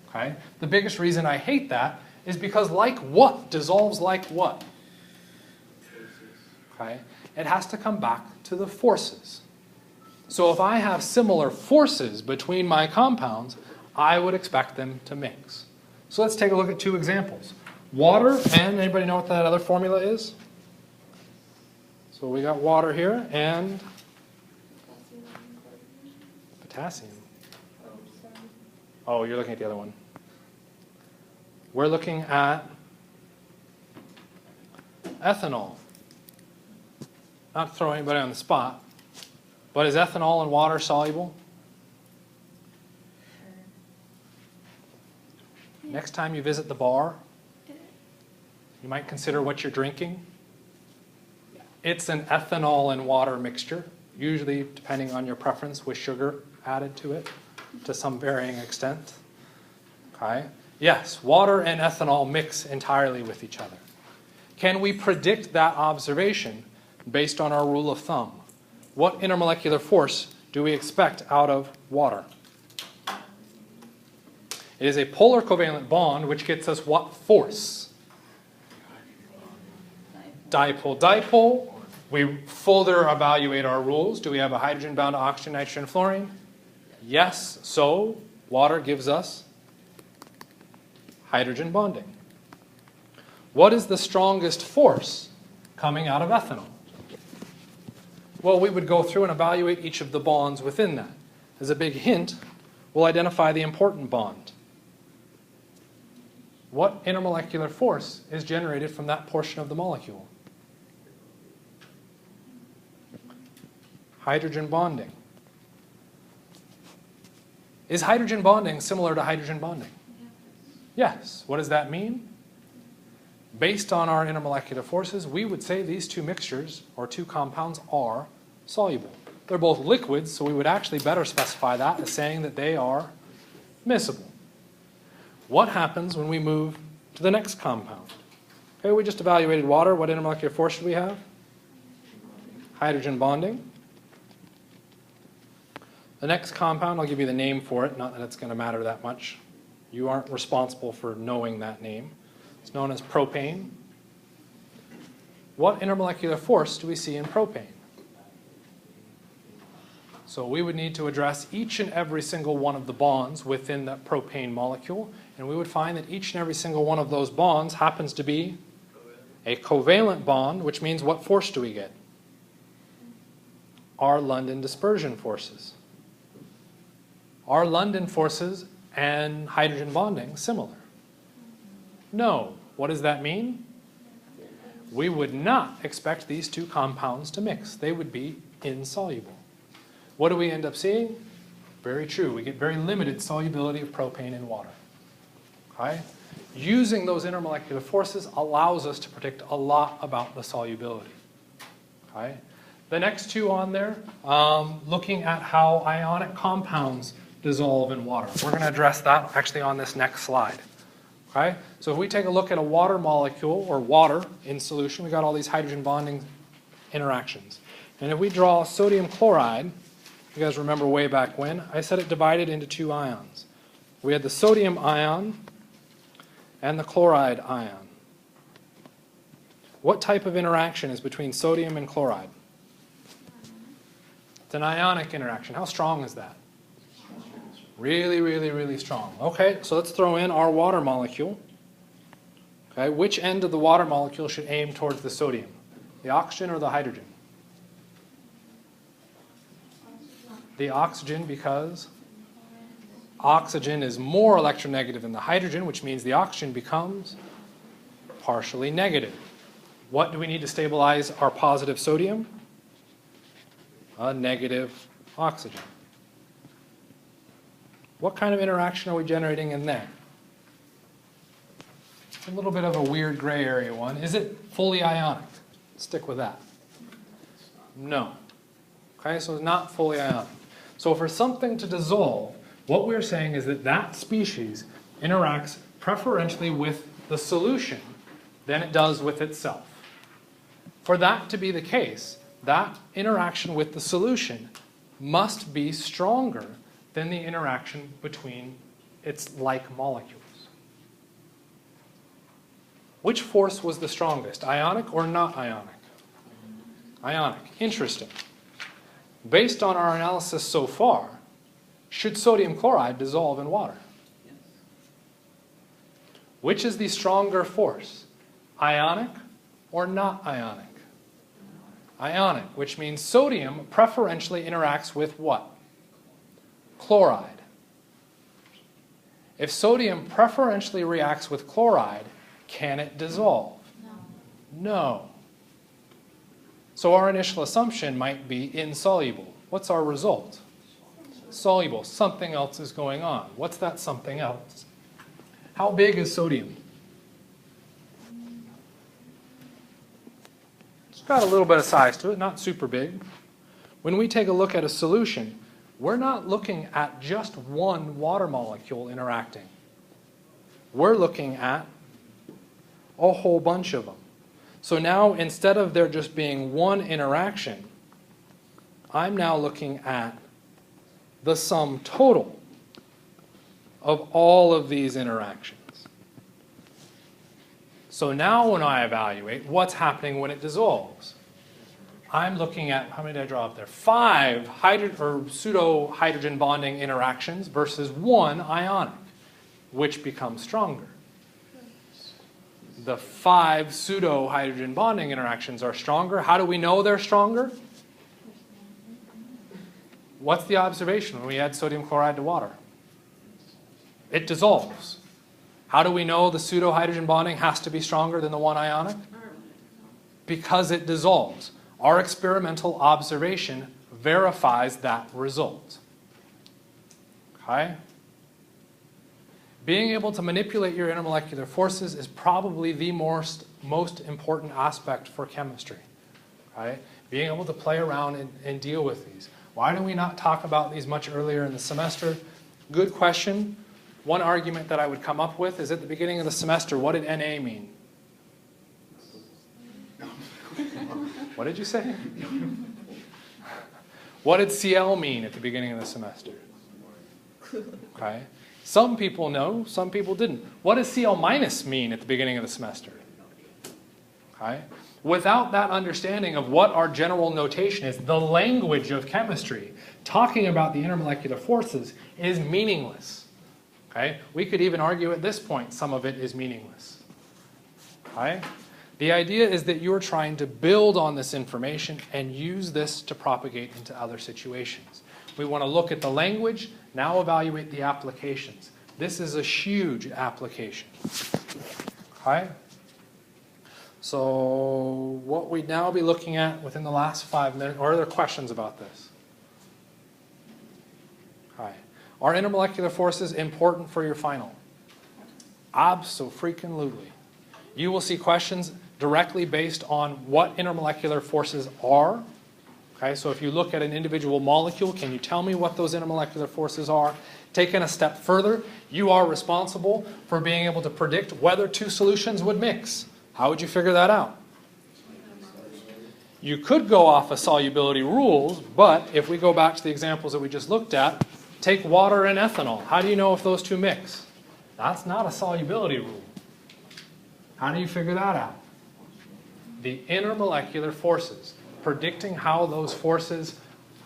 Okay? The biggest reason I hate that is because like what dissolves like what? Okay? It has to come back to the forces. So if I have similar forces between my compounds, I would expect them to mix. So let's take a look at two examples. Water, and anybody know what that other formula is? So we got water here, and potassium. Oh, you're looking at the other one. We're looking at ethanol. Not to throw anybody on the spot, but is ethanol and water soluble? Next time you visit the bar, you might consider what you're drinking. It's an ethanol and water mixture, usually, depending on your preference, with sugar added to it to some varying extent. Okay? Yes, water and ethanol mix entirely with each other. Can we predict that observation based on our rule of thumb? What intermolecular force do we expect out of water? It is a polar covalent bond, which gets us what force? Dipole-dipole. We further evaluate our rules. Do we have a hydrogen bound to oxygen, nitrogen, fluorine? Yes, so water gives us hydrogen bonding. What is the strongest force coming out of ethanol? Well, we would go through and evaluate each of the bonds within that. As a big hint, we'll identify the important bond. What intermolecular force is generated from that portion of the molecule? Hydrogen bonding. Is hydrogen bonding similar to hydrogen bonding? Yes. What does that mean? Based on our intermolecular forces, we would say these two mixtures, or two compounds, are soluble. They're both liquids, so we would actually better specify that as saying that they are miscible. What happens when we move to the next compound? Okay, we just evaluated water. What intermolecular force should we have? Hydrogen bonding. The next compound, I'll give you the name for it, not that it's going to matter that much. You aren't responsible for knowing that name. It's known as propane. What intermolecular force do we see in propane? So we would need to address each and every single one of the bonds within that propane molecule, and we would find that each and every single one of those bonds happens to be a covalent bond, which means what force do we get? Are London dispersion forces. Are London forces and hydrogen bonding similar? No. What does that mean? We would not expect these two compounds to mix. They would be insoluble. What do we end up seeing? Very true. We get very limited solubility of propane in water. Okay? Using those intermolecular forces allows us to predict a lot about the solubility. Okay? The next two on there, looking at how ionic compounds dissolve in water. We're going to address that actually on this next slide. Okay? So if we take a look at a water molecule, or water in solution, we got all these hydrogen bonding interactions. And if we draw sodium chloride, you guys remember way back when, I said it divided into two ions. We had the sodium ion and the chloride ion. What type of interaction is between sodium and chloride? It's an ionic interaction. How strong is that? Really, really, really strong. Okay, so let's throw in our water molecule. Okay, which end of the water molecule should aim towards the sodium? The oxygen or the hydrogen? The oxygen, because oxygen is more electronegative than the hydrogen, which means the oxygen becomes partially negative. What do we need to stabilize our positive sodium? A negative oxygen. What kind of interaction are we generating in there? A little bit of a weird gray area one. Is it fully ionic? Stick with that. No. Okay, so it's not fully ionic. So for something to dissolve, what we're saying is that that species interacts preferentially with the solution than it does with itself. For that to be the case, that interaction with the solution must be stronger than the interaction between its like molecules. Which force was the strongest, ionic or not ionic? Ionic. Interesting. Based on our analysis so far, should sodium chloride dissolve in water? Yes. Which is the stronger force, ionic or not ionic? Ionic, which means sodium preferentially interacts with what? Chloride. If sodium preferentially reacts with chloride, can it dissolve? No. So our initial assumption might be insoluble. What's our result? Soluble. Something else is going on. What's that something else? How big is sodium? It's got a little bit of size to it, not super big. When we take a look at a solution, we're not looking at just one water molecule interacting. We're looking at a whole bunch of them. So now, instead of there just being one interaction, I'm now looking at the sum total of all of these interactions. So now when I evaluate what's happening when it dissolves, I'm looking at, how many did I draw up there? 5 pseudo-hydrogen bonding interactions versus 1 ionic. Which becomes stronger? The 5 pseudo-hydrogen bonding interactions are stronger. How do we know they're stronger? What's the observation when we add sodium chloride to water? It dissolves. How do we know the pseudo-hydrogen bonding has to be stronger than the 1 ionic? Because it dissolves. Our experimental observation verifies that result. Okay? Being able to manipulate your intermolecular forces is probably the most important aspect for chemistry. Right? Being able to play around and deal with these. Why do we not talk about these much earlier in the semester? Good question. One argument that I would come up with is at the beginning of the semester, what did Na mean? What did you say? What did Cl mean at the beginning of the semester? Okay. Some people know, some people didn't. What does Cl minus mean at the beginning of the semester? Okay. Without that understanding of what our general notation is, the language of chemistry, talking about the intermolecular forces is meaningless. Okay? We could even argue at this point some of it is meaningless. Okay? The idea is that you're trying to build on this information and use this to propagate into other situations. We want to look at the language, now evaluate the applications. This is a huge application. Okay? So what we'd now be looking at within the last 5 minutes, or are there questions about this? Hi. Are intermolecular forces important for your final? Abso-freaking-lutely. You will see questions directly based on what intermolecular forces are. Okay, so if you look at an individual molecule, can you tell me what those intermolecular forces are? Taken a step further, you are responsible for being able to predict whether two solutions would mix. How would you figure that out? You could go off of solubility rules, but if we go back to the examples that we just looked at, take water and ethanol. How do you know if those two mix? That's not a solubility rule. How do you figure that out? The intermolecular forces, predicting how those forces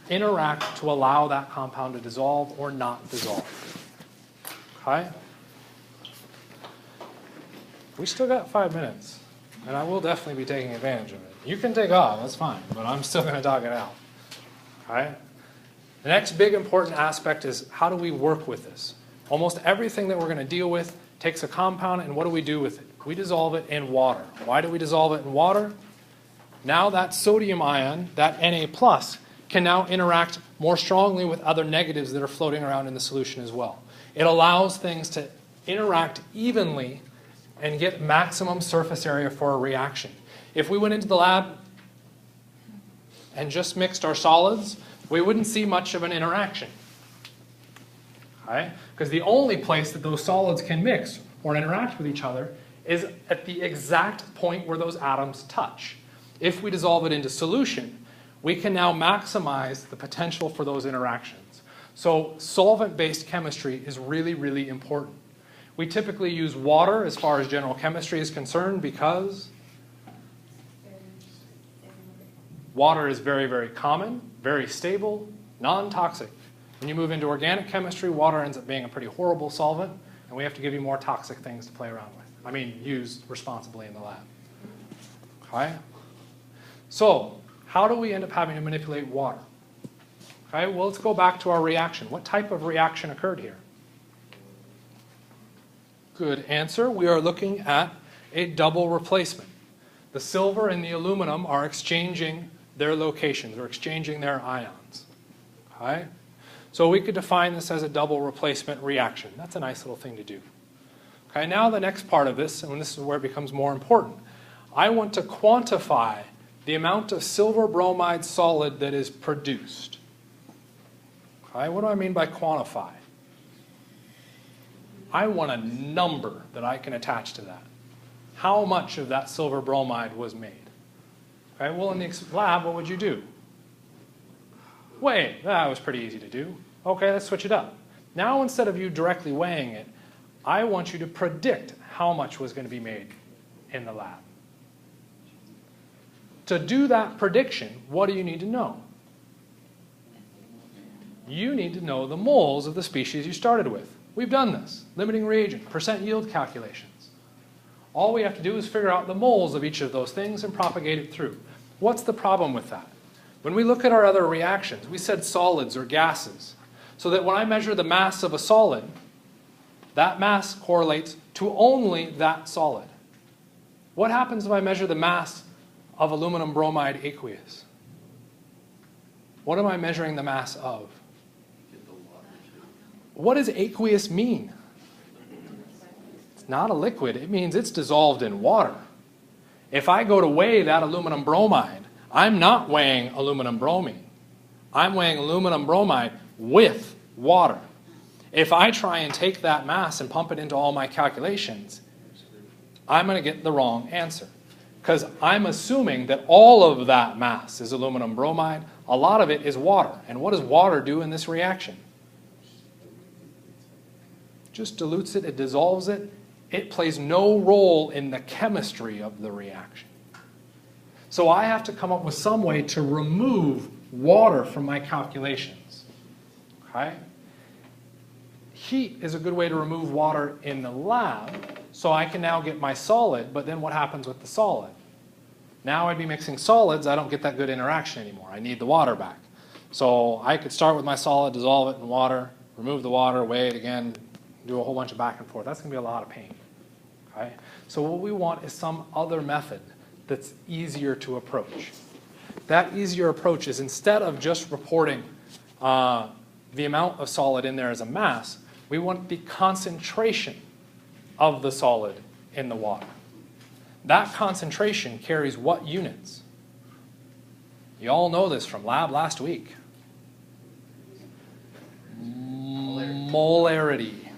interact to allow that compound to dissolve or not dissolve. Okay? We still got 5 minutes, and I will definitely be taking advantage of it. You can take off, that's fine, but I'm still going to talk it out. Okay? The next big important aspect is how do we work with this? Almost everything that we're going to deal with takes a compound, and what do we do with it? We dissolve it in water. Why do we dissolve it in water? Now that sodium ion, that Na+, can now interact more strongly with other negatives that are floating around in the solution as well. It allows things to interact evenly and get maximum surface area for a reaction. If we went into the lab and just mixed our solids, we wouldn't see much of an interaction. Okay? Because the only place that those solids can mix or interact with each other is at the exact point where those atoms touch. If we dissolve it into solution, we can now maximize the potential for those interactions. So solvent-based chemistry is really, really important. We typically use water as far as general chemistry is concerned because water is very, very common, very stable, non-toxic. When you move into organic chemistry, water ends up being a pretty horrible solvent, and we have to give you more toxic things to play around with. I mean, use responsibly in the lab. Okay? So, how do we end up having to manipulate water? Okay, well, let's go back to our reaction. What type of reaction occurred here? Good answer. We are looking at a double replacement. The silver and the aluminum are exchanging their locations, or exchanging their ions. Okay? So we could define this as a double replacement reaction. That's a nice little thing to do. Okay, now the next part of this, and this is where it becomes more important. I want to quantify the amount of silver bromide solid that is produced. Okay, what do I mean by quantify? I want a number that I can attach to that. How much of that silver bromide was made? Okay, well, in the lab, what would you do? Weigh. That was pretty easy to do. Okay, let's switch it up. Now, instead of you directly weighing it, I want you to predict how much was going to be made in the lab. To do that prediction, what do you need to know? You need to know the moles of the species you started with. We've done this. Limiting reagent, percent yield calculations. All we have to do is figure out the moles of each of those things and propagate it through. What's the problem with that? When we look at our other reactions, we said solids or gases. So that when I measure the mass of a solid, that mass correlates to only that solid. What happens if I measure the mass of aluminum bromide aqueous? What am I measuring the mass of? What does aqueous mean? It's not a liquid. It means it's dissolved in water. If I go to weigh that aluminum bromide, I'm not weighing aluminum bromine. I'm weighing aluminum bromide with water. If I try and take that mass and pump it into all my calculations, I'm going to get the wrong answer. Because I'm assuming that all of that mass is aluminum bromide. A lot of it is water. And what does water do in this reaction? Just dilutes it, it dissolves it. It plays no role in the chemistry of the reaction. So I have to come up with some way to remove water from my calculations. Okay? Heat is a good way to remove water in the lab, so I can now get my solid, but then what happens with the solid? Now I'd be mixing solids, I don't get that good interaction anymore. I need the water back. So I could start with my solid, dissolve it in water, remove the water, weigh it again, do a whole bunch of back and forth. That's going to be a lot of pain. Okay? So what we want is some other method that's easier to approach. That easier approach is instead of just reporting the amount of solid in there as a mass, we want the concentration of the solid in the water. That concentration carries what units? You all know this from lab last week. molarity.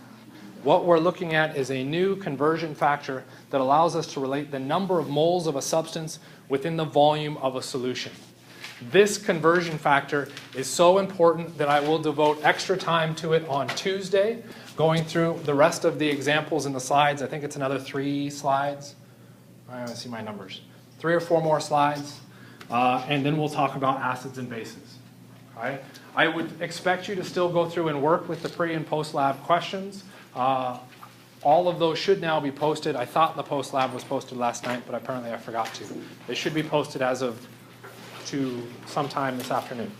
What we're looking at is a new conversion factor that allows us to relate the number of moles of a substance within the volume of a solution. This conversion factor is so important that I will devote extra time to it on Tuesday, going through the rest of the examples in the slides. I think it's another 3 slides. I want to see my numbers. 3 or 4 more slides, and then we'll talk about acids and bases. All right? I would expect you to still go through and work with the pre- and post-lab questions. All of those should now be posted. I thought the post-lab was posted last night, but apparently I forgot to. They should be posted as of sometime this afternoon.